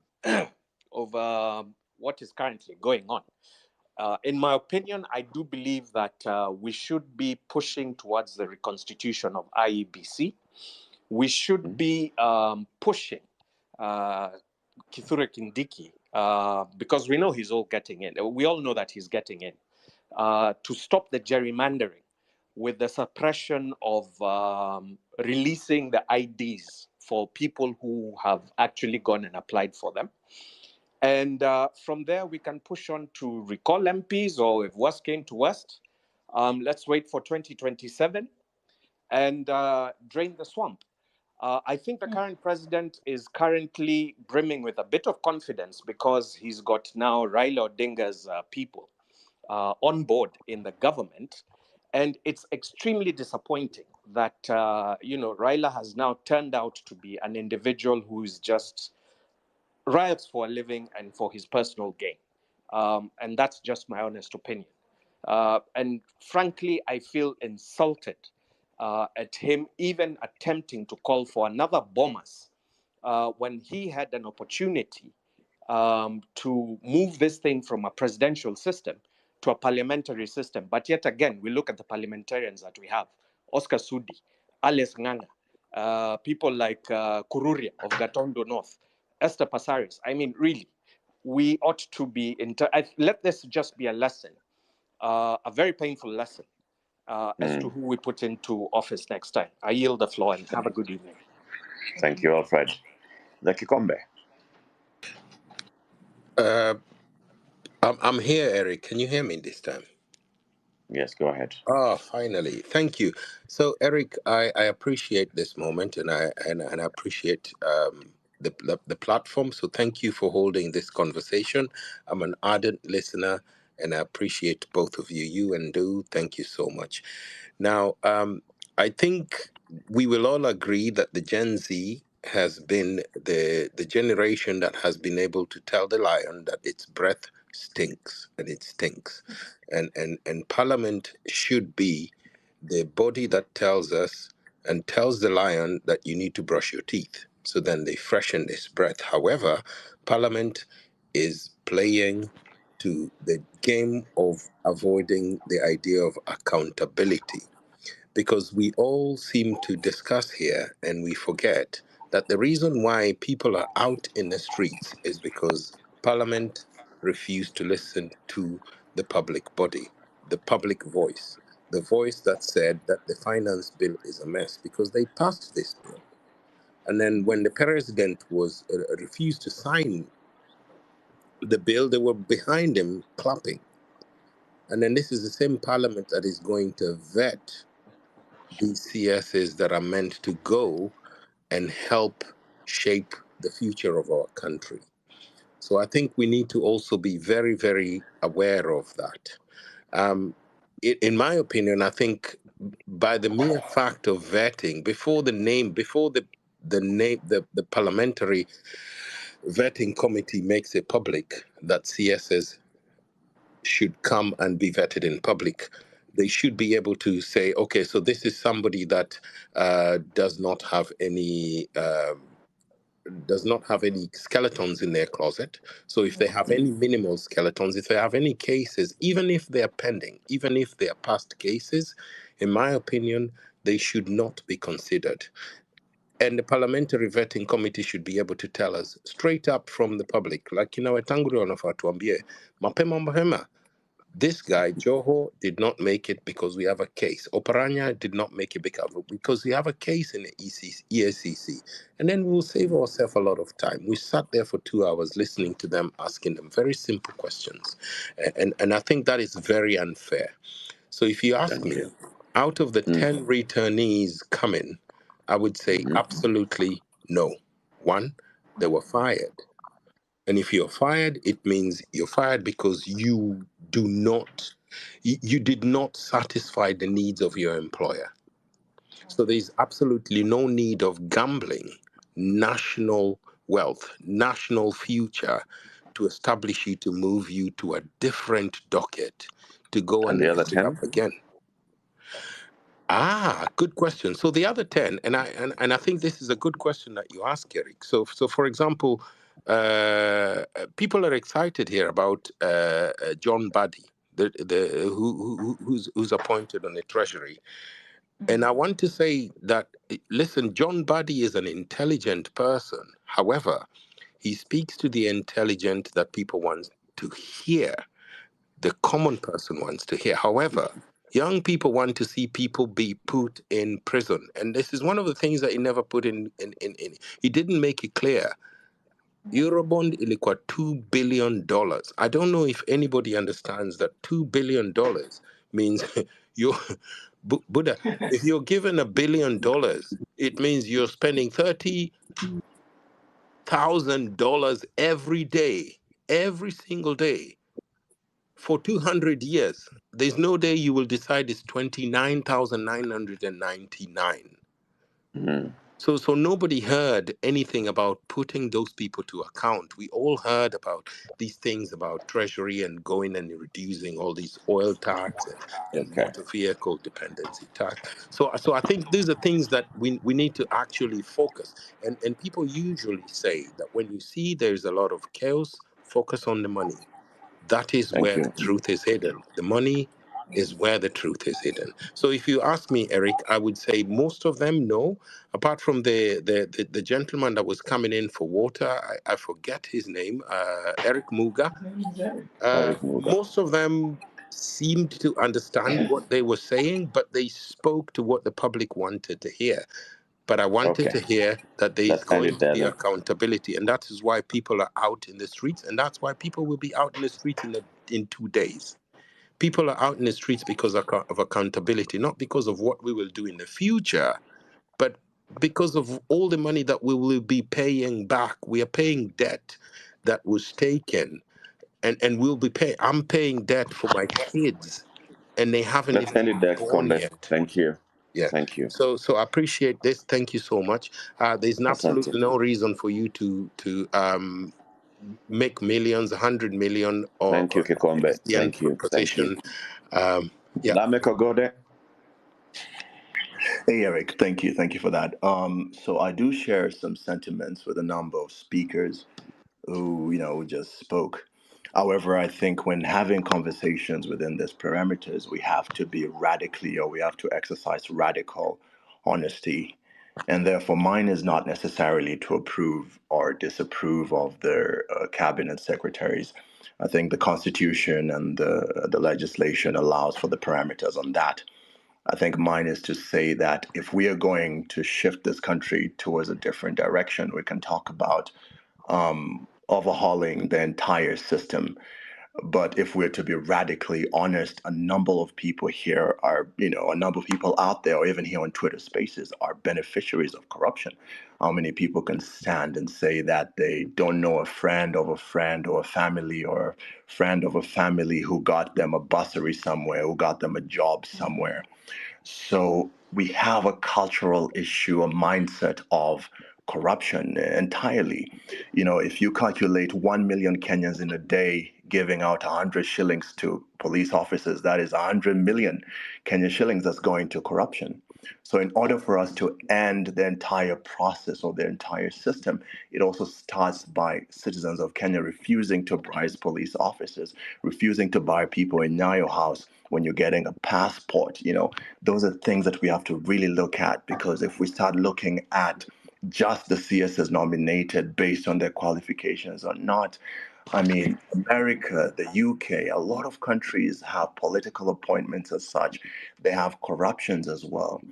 over what is currently going on, in my opinion, I do believe that we should be pushing towards the reconstitution of IEBC. We should be pushing Kithure Kindiki, because we know he's all getting in. We all know that he's getting in, to stop the gerrymandering with the suppression of releasing the IDs for people who have actually gone and applied for them. And from there, we can push on to recall MPs, or if worst came to worst, let's wait for 2027 and drain the swamp. I think the current president is currently brimming with a bit of confidence because he's got now Raila Odinga's people on board in the government. And it's extremely disappointing that, Raila has now turned out to be an individual who is just riots for a living and for his personal gain. And that's just my honest opinion. And frankly, I feel insulted at him even attempting to call for another Bomas when he had an opportunity to move this thing from a presidential system to a parliamentary system. But yet again, we look at the parliamentarians that we have: Oscar Sudi, Alice Nganga, people like Kururia of Gatondo North, Esther Passaris. I mean, really, we ought to be, let this just be a lesson, a very painful lesson as to who we put into office next time. I yield the floor and have a good evening. Thank you, Alfred. The Kikombe. I'm here, Eric. Can you hear me this time? Yes, go ahead. Oh, finally. Thank you. So, Eric, I appreciate this moment, and I appreciate the platform. So, thank you for holding this conversation. I'm an ardent listener, and I appreciate both of you. You and Do, thank you so much. Now, I think we will all agree that the Gen Z has been the generation that has been able to tell the lion that its breath stinks, and it stinks. And Parliament should be the body that tells us and tells the lion that you need to brush your teeth. So then they freshen this breath. However, Parliament is playing to the game of avoiding the idea of accountability, because we all seem to discuss here and we forget that the reason why people are out in the streets is because Parliament refused to listen to the public body, the public voice, the voice that said that the finance bill is a mess, because they passed this bill. And then when the president was refused to sign the bill, they were behind him clapping. And then this is the same Parliament that is going to vet these CSs that are meant to go and help shape the future of our country. So I think we need to also be very, very aware of that. In my opinion, I think by the mere fact of vetting, before the parliamentary vetting committee makes it public that CSs should come and be vetted in public, they should be able to say, okay, so this is somebody that does not have any skeletons in their closet. So if they have any minimal skeletons, if they have any cases, even if they are pending, even if they are past cases, in my opinion, they should not be considered. And the parliamentary vetting committee should be able to tell us straight up from the public, like, Wetangula wanafatuambie, mapema, this guy, Joho, did not make it because we have a case. Oparanya did not make it because we have a case in the EACC. And then we'll save ourselves a lot of time. We sat there for 2 hours listening to them, asking them very simple questions. And I think that is very unfair. So if you ask me, out of the 10 returnees coming, I would say absolutely no. One, they were fired. And if you're fired, it means you're fired because you did not satisfy the needs of your employer. So there's absolutely no need of gambling national wealth, national future to establish you, to move you to a different docket to go and the other mess it 10? up again. Good question. So the other 10, and I think this is a good question that you ask, Eric. So for example, people are excited here about John Buddy, who's appointed on the Treasury. And I want to say that, listen, John Buddy is an intelligent person. However, he speaks to the intelligent that people want to hear, the common person wants to hear. However, young people want to see people be put in prison. And this is one of the things that he never put in. He didn't make it clear. Eurobond ilikuwa $2 billion. I don't know if anybody understands that $2 billion means Buddha, if you're given $1 billion, it means you're spending $30,000 every day, every single day, for 200 years. There's no day you will decide it's 29,999. So nobody heard anything about putting those people to account. We all heard about these things about Treasury and going and reducing all these oil tax and motor vehicle dependency tax. So I think these are things that we need to actually focus. And people usually say that when you see there's a lot of chaos, focus on the money. That is where the truth is hidden. The money is where the truth is hidden. So if you ask me, Eric, I would say most of them no, apart from the gentleman that was coming in for water. I forget his name, Eric Muga. Most of them seemed to understand what they were saying, but they spoke to what the public wanted to hear. But I wanted to hear that there is going to be accountability, and that is why people are out in the streets, and that's why people will be out in the streets in 2 days. People are out in the streets because of accountability, not because of what we will do in the future, but because of all the money that we will be paying back. We are paying debt that was taken, and we'll be paying. I'm paying debt for my kids, and they haven't Let's even end it been there, born Konde. yet. Thank you. Yeah. Thank you. So I appreciate this. Thank you so much. There's absolutely no reason for you to make millions, 100 million, or Thank you, Kikombe. Christian Thank you. Thank you. position. Yeah. Lameko Gode. Hey, Eric, thank you. Thank you for that. So I do share some sentiments with a number of speakers who, just spoke. However, I think when having conversations within these parameters, we have to be we have to exercise radical honesty. And therefore, mine is not necessarily to approve or disapprove of their cabinet secretaries. I think the Constitution and the legislation allows for the parameters on that. I think mine is to say that if we are going to shift this country towards a different direction, we can talk about overhauling the entire system. But if we're to be radically honest, a number of people here are, a number of people out there, or even here on Twitter Spaces, are beneficiaries of corruption. How many people can stand and say that they don't know a friend of a friend or a family or a friend of a family who got them a bursary somewhere, who got them a job somewhere? So we have a cultural issue, a mindset of corruption entirely. If you calculate 1 million Kenyans in a day giving out 100 shillings to police officers, that is 100 million Kenya shillings that's going to corruption. So in order for us to end the entire process or the entire system, it also starts by citizens of Kenya refusing to bribe police officers, refusing to buy people in Nyayo House when you're getting a passport. Those are things that we have to really look at, because if we start looking at just the CSs nominated based on their qualifications or not, I mean, America, the UK, a lot of countries have political appointments as such. They have corruptions as well.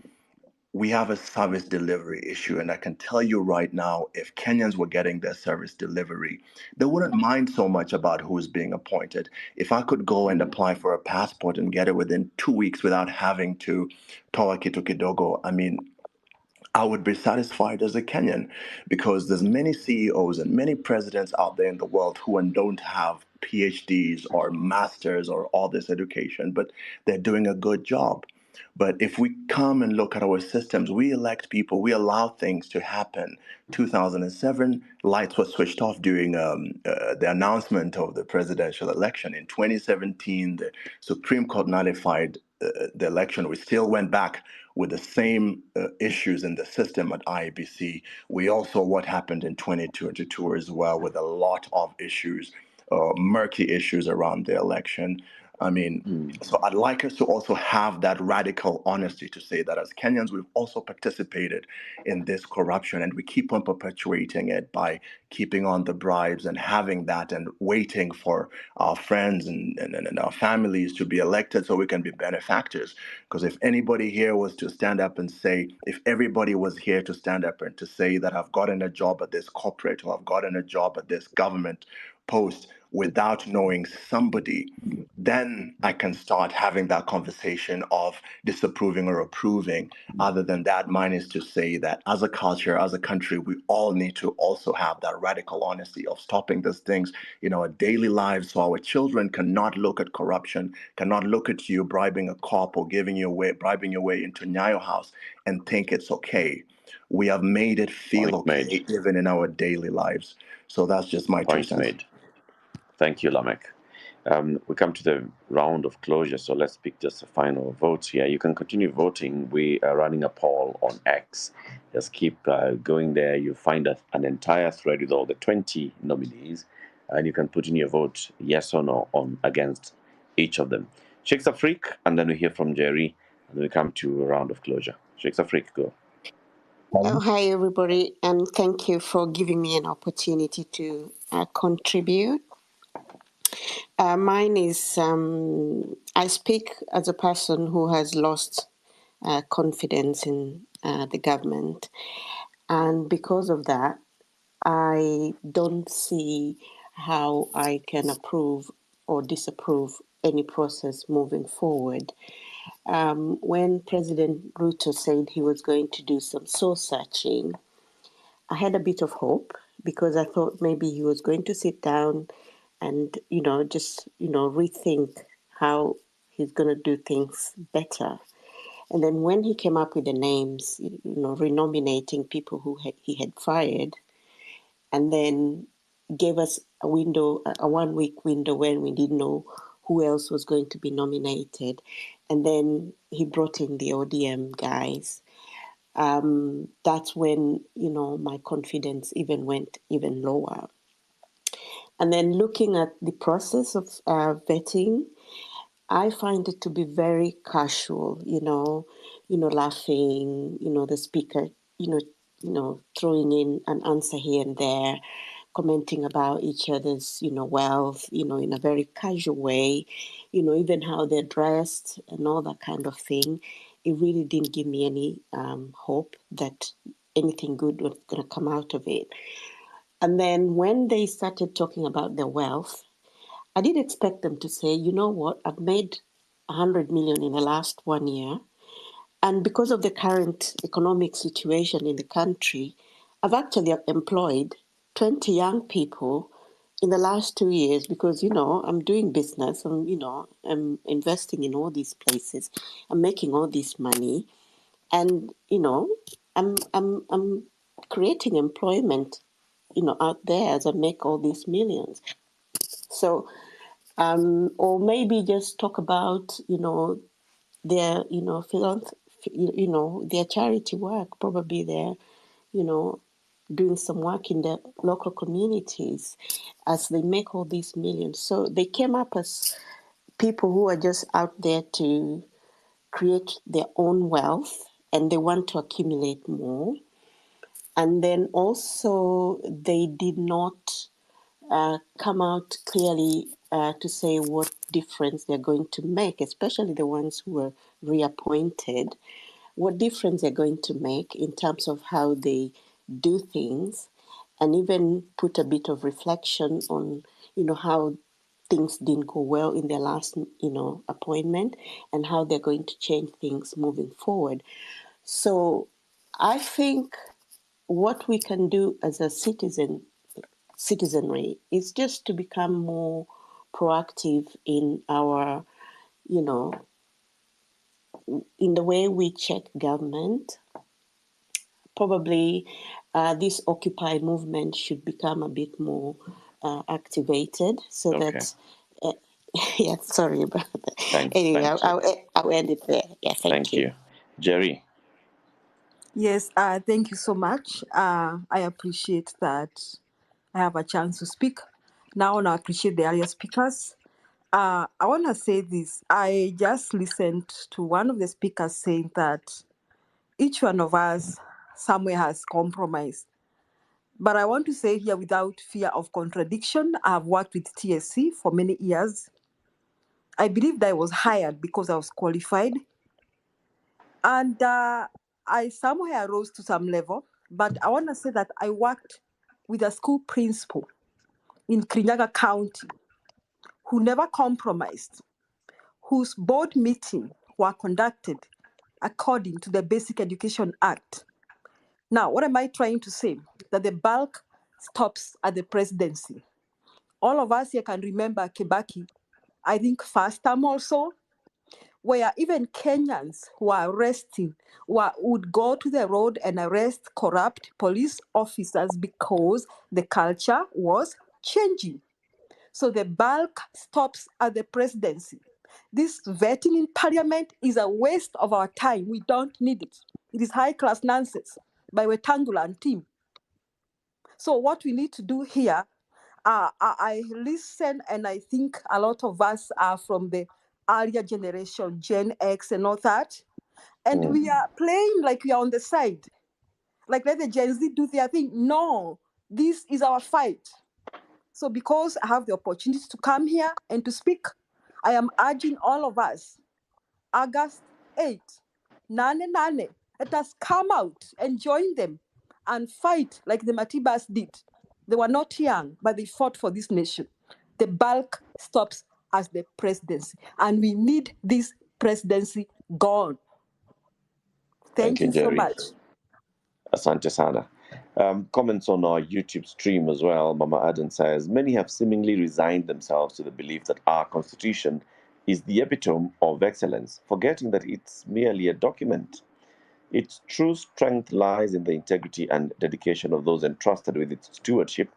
We have a service delivery issue, and I can tell you right now, if Kenyans were getting their service delivery, they wouldn't mind so much about who's being appointed. If I could go and apply for a passport and get it within 2 weeks without having to toa kitu kidogo, I mean, I would be satisfied as a Kenyan, because there's many CEOs and many presidents out there in the world who don't have PhDs or masters or all this education, but they're doing a good job. But if we come and look at our systems, we elect people, we allow things to happen. 2007, lights were switched off during the announcement of the presidential election. In 2017, the Supreme Court nullified the election. We still went back with the same issues in the system at IEBC. We also what happened in 2022 as well, with a lot of issues, murky issues around the election. I mean, so I'd like us to also have that radical honesty to say that as Kenyans, we've also participated in this corruption, and we keep on perpetuating it by keeping on the bribes and having that and waiting for our friends and our families to be elected so we can be benefactors. Because if anybody here was to stand up and say, if everybody was here to stand up and to say that I've gotten a job at this corporate or I've gotten a job at this government post without knowing somebody, then I can start having that conversation of disapproving or approving. Other than that, mine is to say that as a culture, as a country, we all need to also have that radical honesty of stopping these things in our daily lives, so our children cannot look at corruption, cannot look at you bribing a cop or bribing your way into Nyayo House and think it's okay. We have made it feel okay even in our daily lives. So that's just my 2 cents. Made. Thank you, Lamek. We come to the round of closure, so let's pick just the final votes here. You can continue voting. We are running a poll on X. Just keep going there. You'll find an entire thread with all the 20 nominees, and you can put in your vote, yes or no, on against each of them. Sheikh Safrik, and then we hear from Jerry, and then we come to a round of closure. Sheikh Safrik, go. Oh, hi, everybody, and thank you for giving me an opportunity to contribute. Mine is, I speak as a person who has lost confidence in the government, and because of that, I don't see how I can approve or disapprove any process moving forward. When President RUTO said he was going to do some soul searching, I had a bit of hope, because I thought maybe he was going to sit down and, just, rethink how he's going to do things better. And then when he came up with the names, renominating people who he had fired, and then gave us a 1 week window when we didn't know who else was going to be nominated. And then he brought in the ODM guys. That's when, my confidence went even lower. And then looking at the process of vetting, I find it to be very casual, laughing, the speaker, throwing in an answer here and there, commenting about each other's, wealth, in a very casual way, even how they're dressed and all that kind of thing. It really didn't give me any hope that anything good was going to come out of it. And then when they started talking about their wealth, I did expect them to say, you know what, I've made 100 million in the last 1 year. And because of the current economic situation in the country, I've actually employed 20 young people in the last 2 years because, I'm doing business. I'm investing in all these places. I'm making all this money. And, I'm creating employment, out there as I make all these millions. So, or maybe just talk about, their, you know, their charity work. Probably they're, you know, doing some work in the local communities as they make all these millions. So they came up as people who are just out there to create their own wealth and they want to accumulate more. And then also they did not come out clearly to say what difference they're going to make, especially the ones who were reappointed, what difference they're going to make in terms of how they do things, and even put a bit of reflection on, you know, how things didn't go well in their last, you know, appointment and how they're going to change things moving forward. So I think what we can do as a citizenry is just to become more proactive in our, you know, in the way we check government. Probably this Occupy movement should become a bit more activated so that, yeah, sorry about that. Anyway, I'll end it there. Yeah, thank you. Jerry. Yes, thank you so much. I appreciate that I have a chance to speak. Now, I appreciate the earlier speakers. I want to say this. I just listened to one of the speakers saying that each one of us somewhere has compromised. But I want to say here without fear of contradiction, I've worked with TSC for many years. I believe that I was hired because I was qualified. And I somewhere rose to some level. But I want to say that I worked with a school principal in Kirinyaga County who never compromised, whose board meetings were conducted according to the Basic Education Act. Now, what am I trying to say? That the bulk stops at the presidency. All of us here can remember Kibaki, I think first time also, where even Kenyans who are arresting would go to the road and arrest corrupt police officers because the culture was changing. So the bulk stops at the presidency. This vetting in parliament is a waste of our time. We don't need it. It is high-class nonsense by Wetangula and team. So what we need to do here, I listen and I think a lot of us are from the earlier generation, Gen X and all that. And we are playing like we are on the side. Like let the Gen Z do their thing. No, this is our fight. So because I have the opportunity to come here and to speak, I am urging all of us, August 8, NANE, let us come out and join them and fight like the Matibas did. They were not young, but they fought for this nation. The bulk stops as the presidency, and we need this presidency gone. Thank you so much. Asante sana. Comments on our YouTube stream as well. Mama Aden says, many have seemingly resigned themselves to the belief that our constitution is the epitome of excellence, forgetting that it's merely a document. Its true strength lies in the integrity and dedication of those entrusted with its stewardship.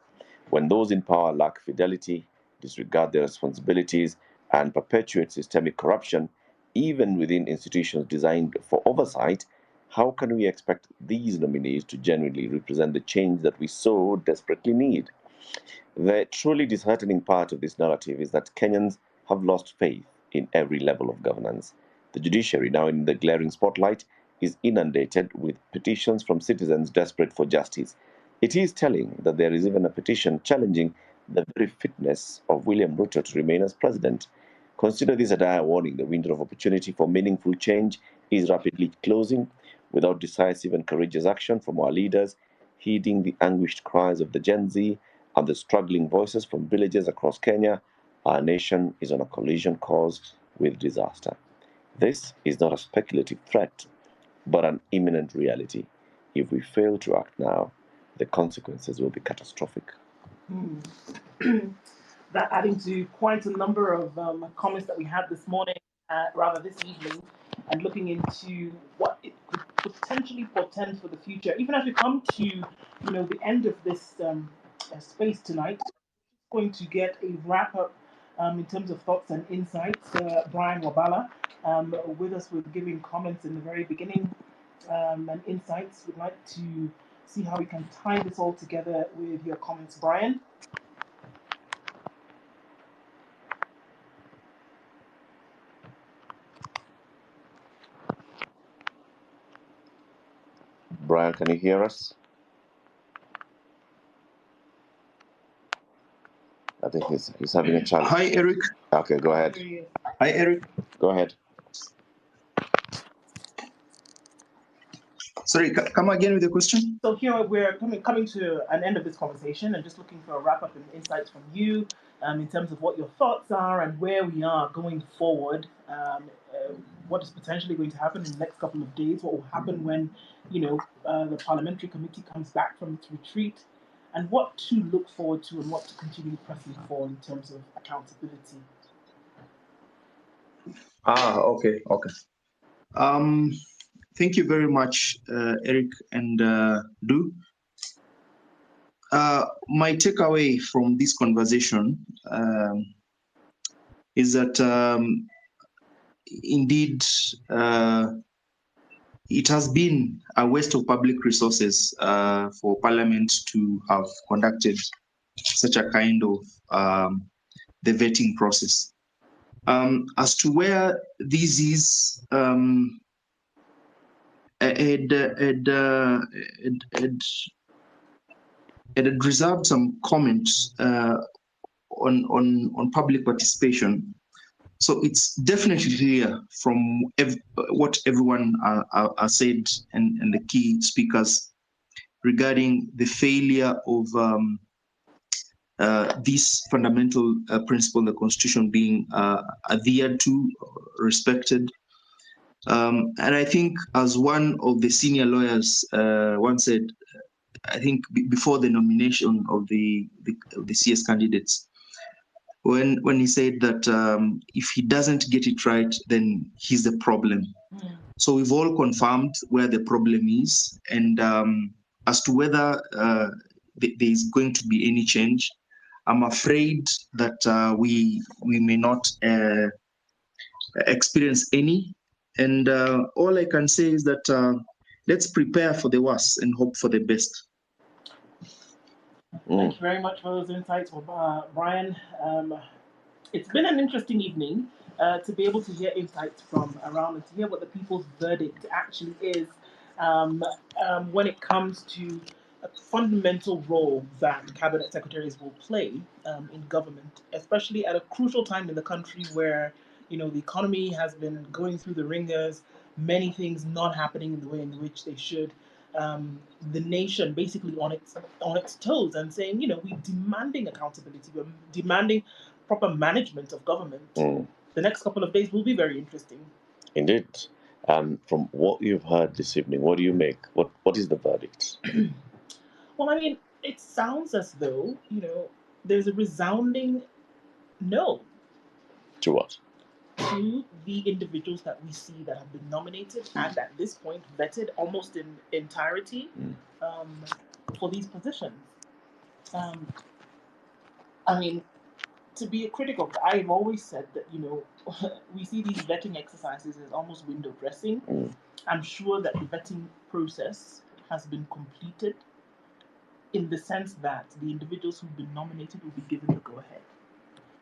When those in power lack fidelity, disregard their responsibilities, and perpetuate systemic corruption, even within institutions designed for oversight, how can we expect these nominees to genuinely represent the change that we so desperately need? The truly disheartening part of this narrative is that Kenyans have lost faith in every level of governance. The judiciary, now in the glaring spotlight, is inundated with petitions from citizens desperate for justice. It is telling that there is even a petition challenging the very fitness of William Ruto to remain as president. Consider this a dire warning. The window of opportunity for meaningful change is rapidly closing. Without decisive and courageous action from our leaders, heeding the anguished cries of the Gen Z and the struggling voices from villages across Kenya, our nation is on a collision course with disaster. This is not a speculative threat, but an imminent reality. If we fail to act now, the consequences will be catastrophic. That adding to quite a number of comments that we had this morning, rather this evening, and looking into what it could potentially portend for the future. Even as we come to, the end of this space tonight, going to get a wrap up in terms of thoughts and insights. Brian Wabala, with us with giving comments in the very beginning and insights. We'd like to see how we can tie this all together with your comments, Brian. Brian, can you hear us? I think he's having a challenge. Hi, Eric. Okay, go ahead. Hi, Eric. Go ahead. Sorry, come again with the question. So here we're coming to an end of this conversation and just looking for a wrap up and insights from you in terms of what your thoughts are and where we are going forward. What is potentially going to happen in the next couple of days? What will happen when, the parliamentary committee comes back from its retreat, and what to look forward to and what to continue pressing for in terms of accountability. Okay. Thank you very much, Eric and Du. My takeaway from this conversation is that indeed it has been a waste of public resources for Parliament to have conducted such a kind of the vetting process. As to where this is, it had reserved some comments on public participation. So it's definitely clear from what everyone said and the key speakers regarding the failure of this fundamental principle, the Constitution being adhered to, respected. And I think, as one of the senior lawyers once said, I think before the nomination of the CS candidates, when he said that if he doesn't get it right, then he's the problem. So we've all confirmed where the problem is, and as to whether there is going to be any change, I'm afraid that we may not experience any. And all I can say is that let's prepare for the worst and hope for the best. Thank you very much for those insights, Brian. It's been an interesting evening to be able to hear insights from around and to hear what the people's verdict actually is when it comes to a fundamental role that cabinet secretaries will play in government, especially at a crucial time in the country where the economy has been going through the ringers, many things not happening in the way in which they should. The nation basically on its toes and saying, we're demanding accountability, we're demanding proper management of government. The next couple of days will be very interesting. Indeed. From what you've heard this evening, what do you make? What is the verdict? Well, I mean, it sounds as though, there's a resounding no. To what? To the individuals that we see that have been nominated and at this point vetted almost in entirety for these positions. I mean, to be a critic of, I've always said that, we see these vetting exercises as almost window dressing. I'm sure that the vetting process has been completed in the sense that the individuals who've been nominated will be given the go-ahead.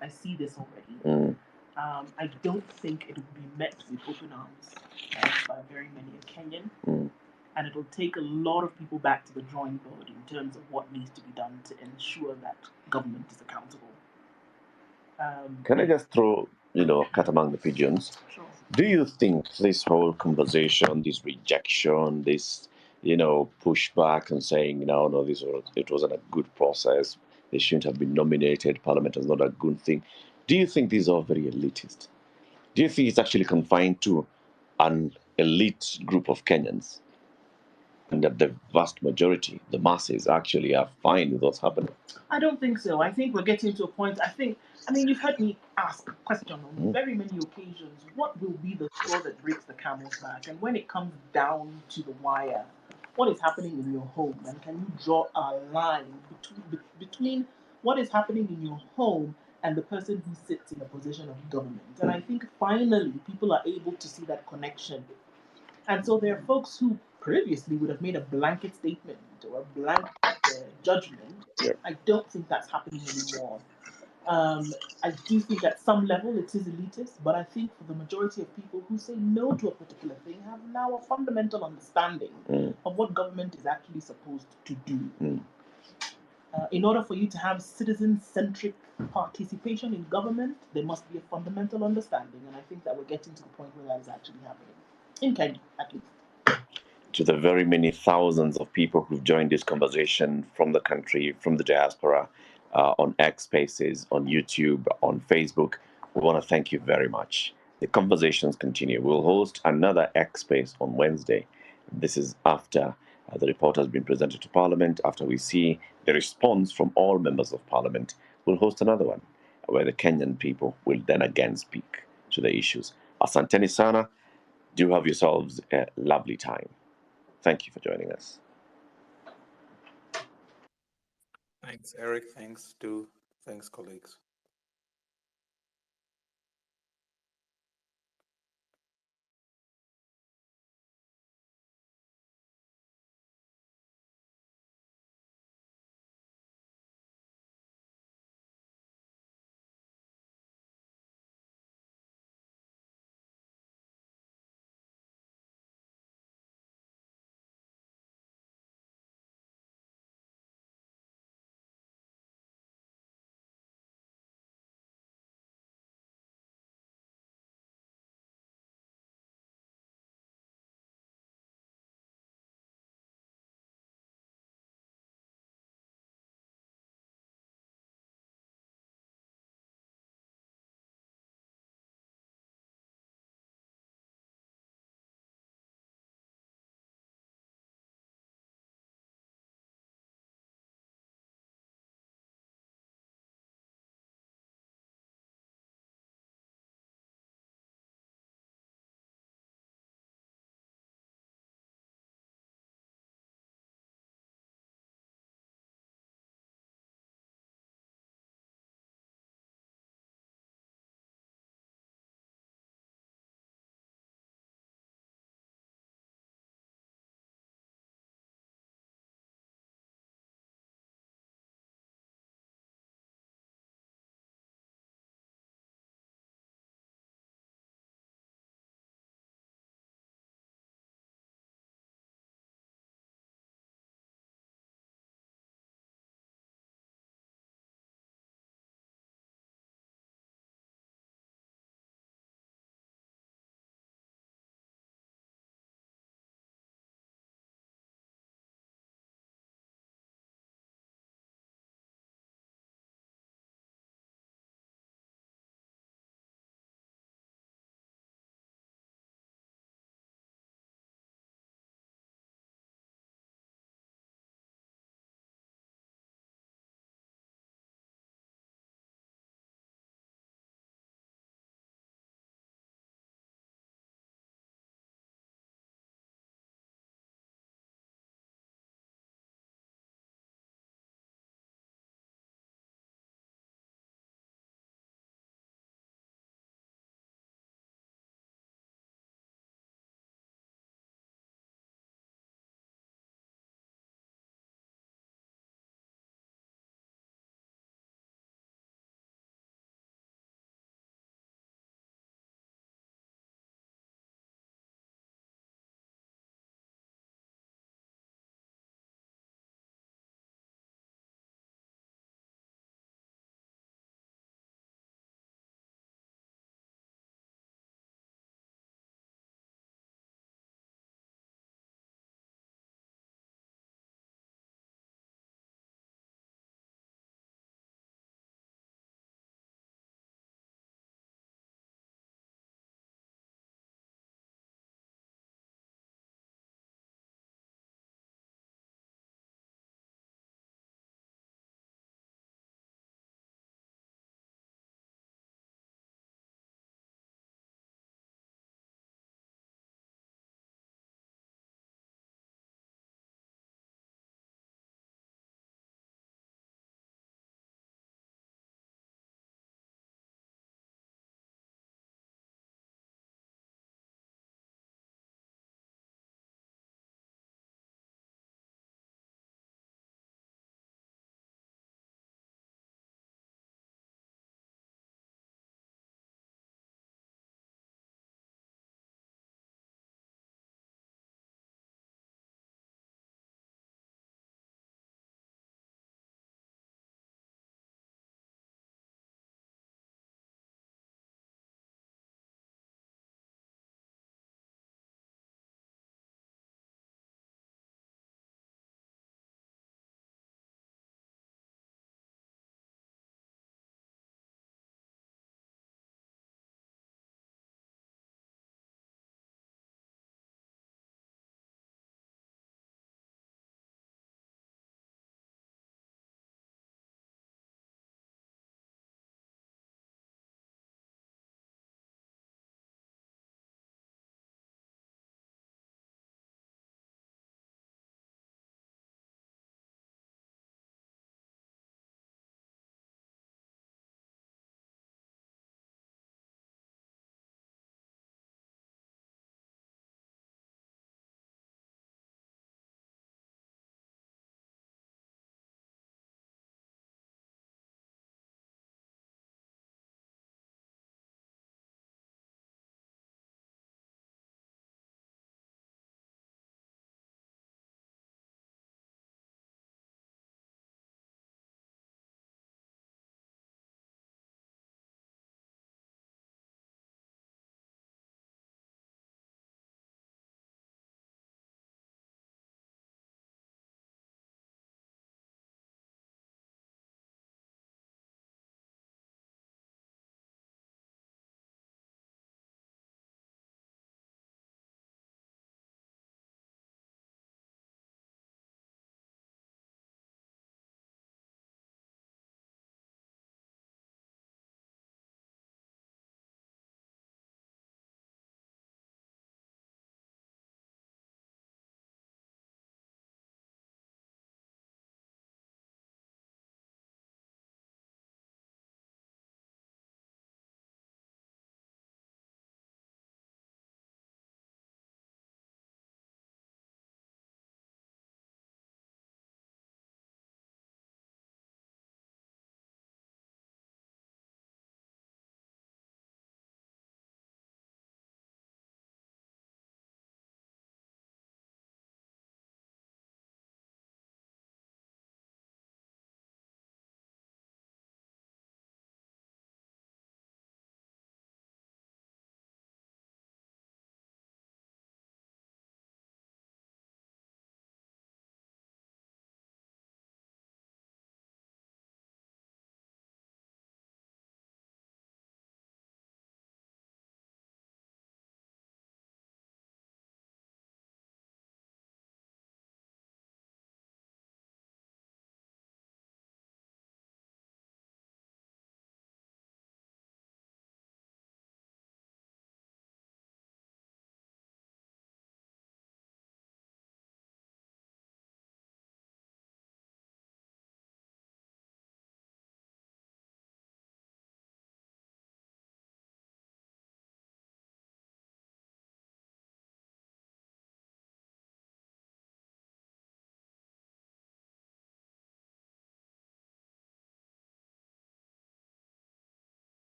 I see this already. I don't think it will be met with open arms by very many a Kenyan. And it'll take a lot of people back to the drawing board in terms of what needs to be done to ensure that government is accountable. Can I just throw, a cat among the pigeons? Sure. Do you think this whole conversation, this rejection, this, pushback and saying, no, it wasn't a good process, they shouldn't have been nominated, Parliament is not a good thing. Do you think these are very elitist? Do you think it's actually confined to an elite group of Kenyans? And that the vast majority, the masses, actually are fine with what's happening? I don't think so. I think we're getting to a point. You've heard me ask a question on very many occasions. What will be the straw that breaks the camel's back? And when it comes down to the wire, what is happening in your home? And can you draw a line between what is happening in your home and the person who sits in a position of government. And I think finally people are able to see that connection. And so there are folks who previously would have made a blanket statement or a blanket judgment. I don't think that's happening anymore. I do think at some level it is elitist, but I think for the majority of people who say no to a particular thing have now a fundamental understanding of what government is actually supposed to do. In order for you to have citizen-centric participation in government, there must be a fundamental understanding, and I think that we're getting to the point where that is actually happening, in Kenya at least. To the very many thousands of people who've joined this conversation from the country, from the diaspora, on X Spaces, on YouTube, on Facebook, we want to thank you very much. The conversations continue. We'll host another X Space on Wednesday. This is after the report has been presented to Parliament, after we see the response from all members of Parliament. We'll host another one where the Kenyan people will then again speak to the issues. Asanteni sana. Do have yourselves a lovely time. Thank you for joining us. Thanks, Eric. Thanks, Stu. Thanks, colleagues.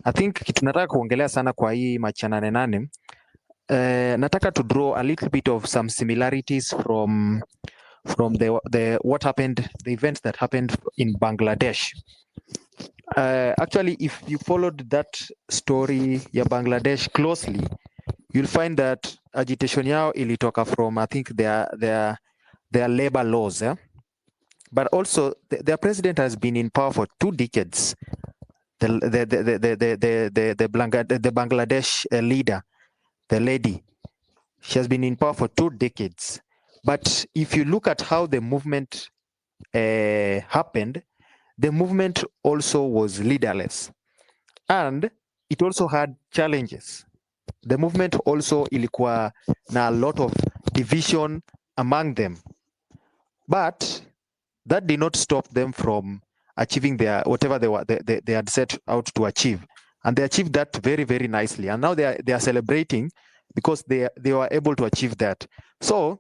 I think kitu nataka kuongelea sana kwa hii machi ya 8-8 nataka to draw a little bit of some similarities from the what happened, the events that happened in Bangladesh. Actually, if you followed that story ya Bangladesh closely, you'll find that agitation yao ilitoka from, I think, their labor laws, but also their president has been in power for 2 decades. The Bangladesh leader, the lady, she has been in power for 2 decades. But if you look at how the movement happened, the movement also was leaderless, and it also had challenges. The movement also ilikuwa na a lot of division among them, but that did not stop them from achieving their whatever they had set out to achieve, and they achieved that very, very nicely. And now they are celebrating because they were able to achieve that. So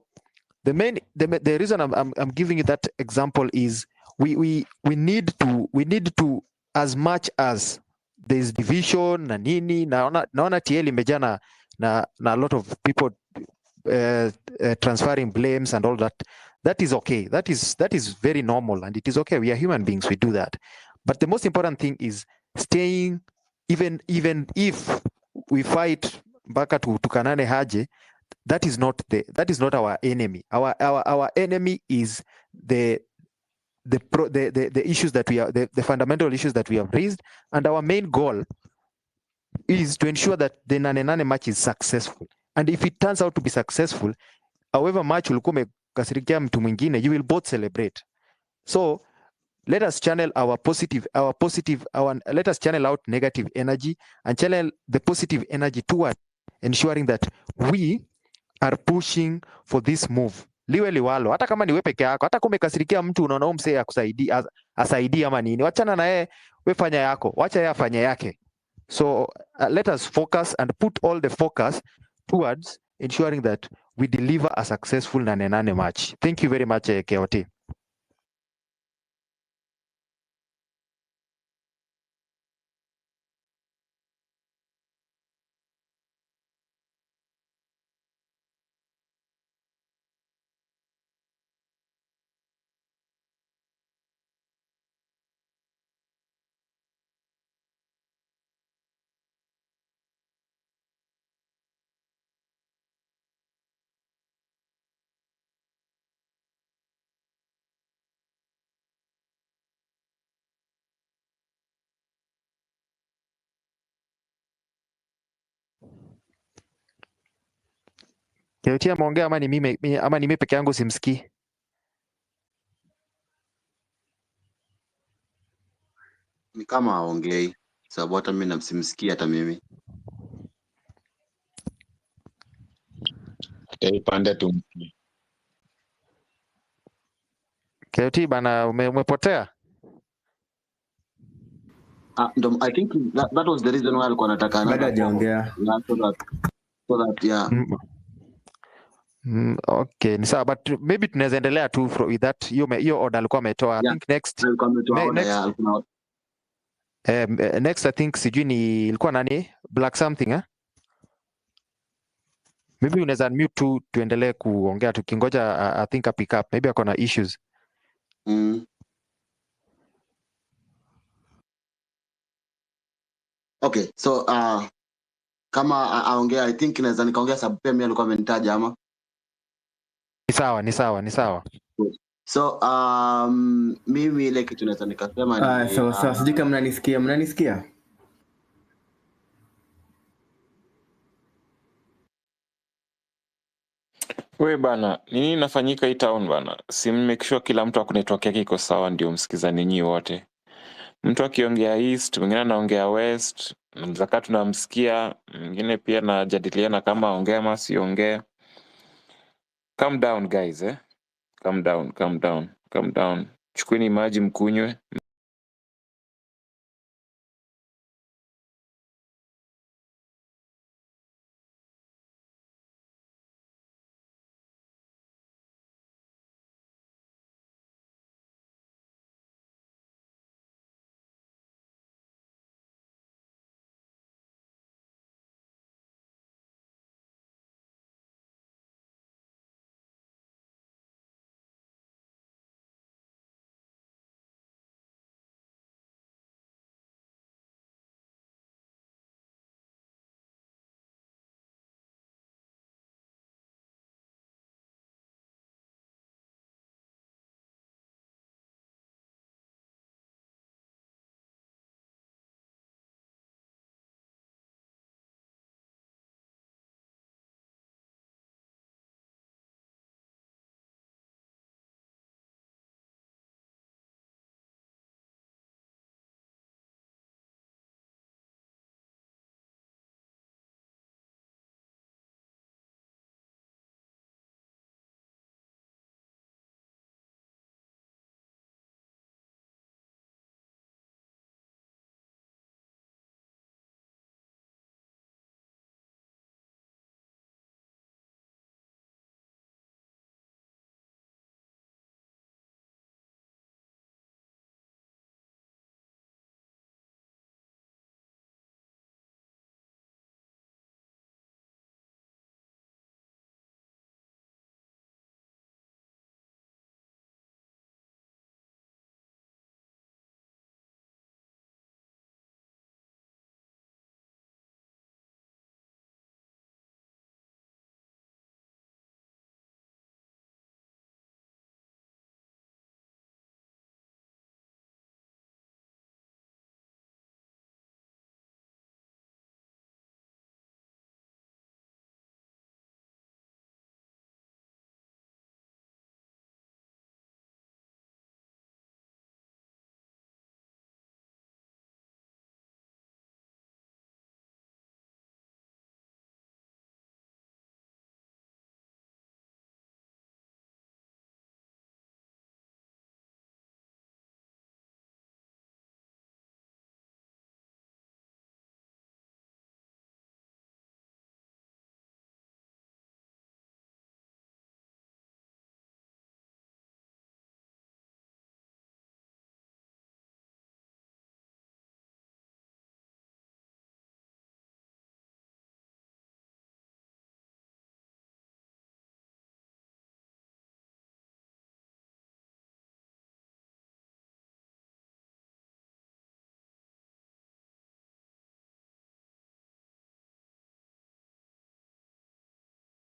the reason I'm giving you that example is we need to, as much as there's division na nini, naona TL imejaa na a lot of people transferring blames and all that. That is okay. That is very normal, and it is okay. We are human beings. We do that. But the most important thing is staying, even if we fight mpaka tukanane haje, that is not our enemy. Our enemy is the issues that we are, the fundamental issues that we have raised, and our main goal is to ensure that the 8-8 match is successful. And if it turns out to be successful, however much ulikuwa umekasirikia mtu mwingine, you will both celebrate. So let us channel let us channel out negative energy and channel the positive energy toward ensuring that we are pushing for this move. Liwe liwalo, hata kama niwe peke yako, hata kama umekasirikia mtu unaona msee akusaidia asaidie ama nini, wachana na yeye, wewe fanya yako, wacha yeye afanye yake. So let us focus and put all the focus towards ensuring that we deliver a successful 8-8 match. Thank you very much, KOT. KOT ameongea ama ni mimi peke yangu simsikii? Ni kama aongei, sababu hata mimi namsimsikia hata mimi. Pande tu. KOT bana, umepotea? I think that was the reason why alikuwa anataka bado hajaongea. So that yeah. Okay, ni sawa, but maybe tunaweza endelea tu with that. Hiyo order alikuwa ametoa. I think next I think sijui ni ilikuwa nani, Black something maybe unaweza unmute tu tuendelee kuongea tukingoja. I think a pick up, maybe akona issues. Okay, so kama aongea, I think naweza nikaongea sababu pia mimi alikuwa amenitaja ama. Ni sawa. So mimi ile kitu naweza nikasema ni sawa, sijui kama mnanisikia. We bana, nini inafanyika hii town bana? Si make sure kila mtu ako network yake iko sawa ndio msikizani nyinyi wote. Mtu akiongea east, mwingine anaongea west, mzaka tunamsikia, mwingine pia najadiliana kama ongea ama siongee. Calm down guys, calm down. Chukueni maji mkunywe.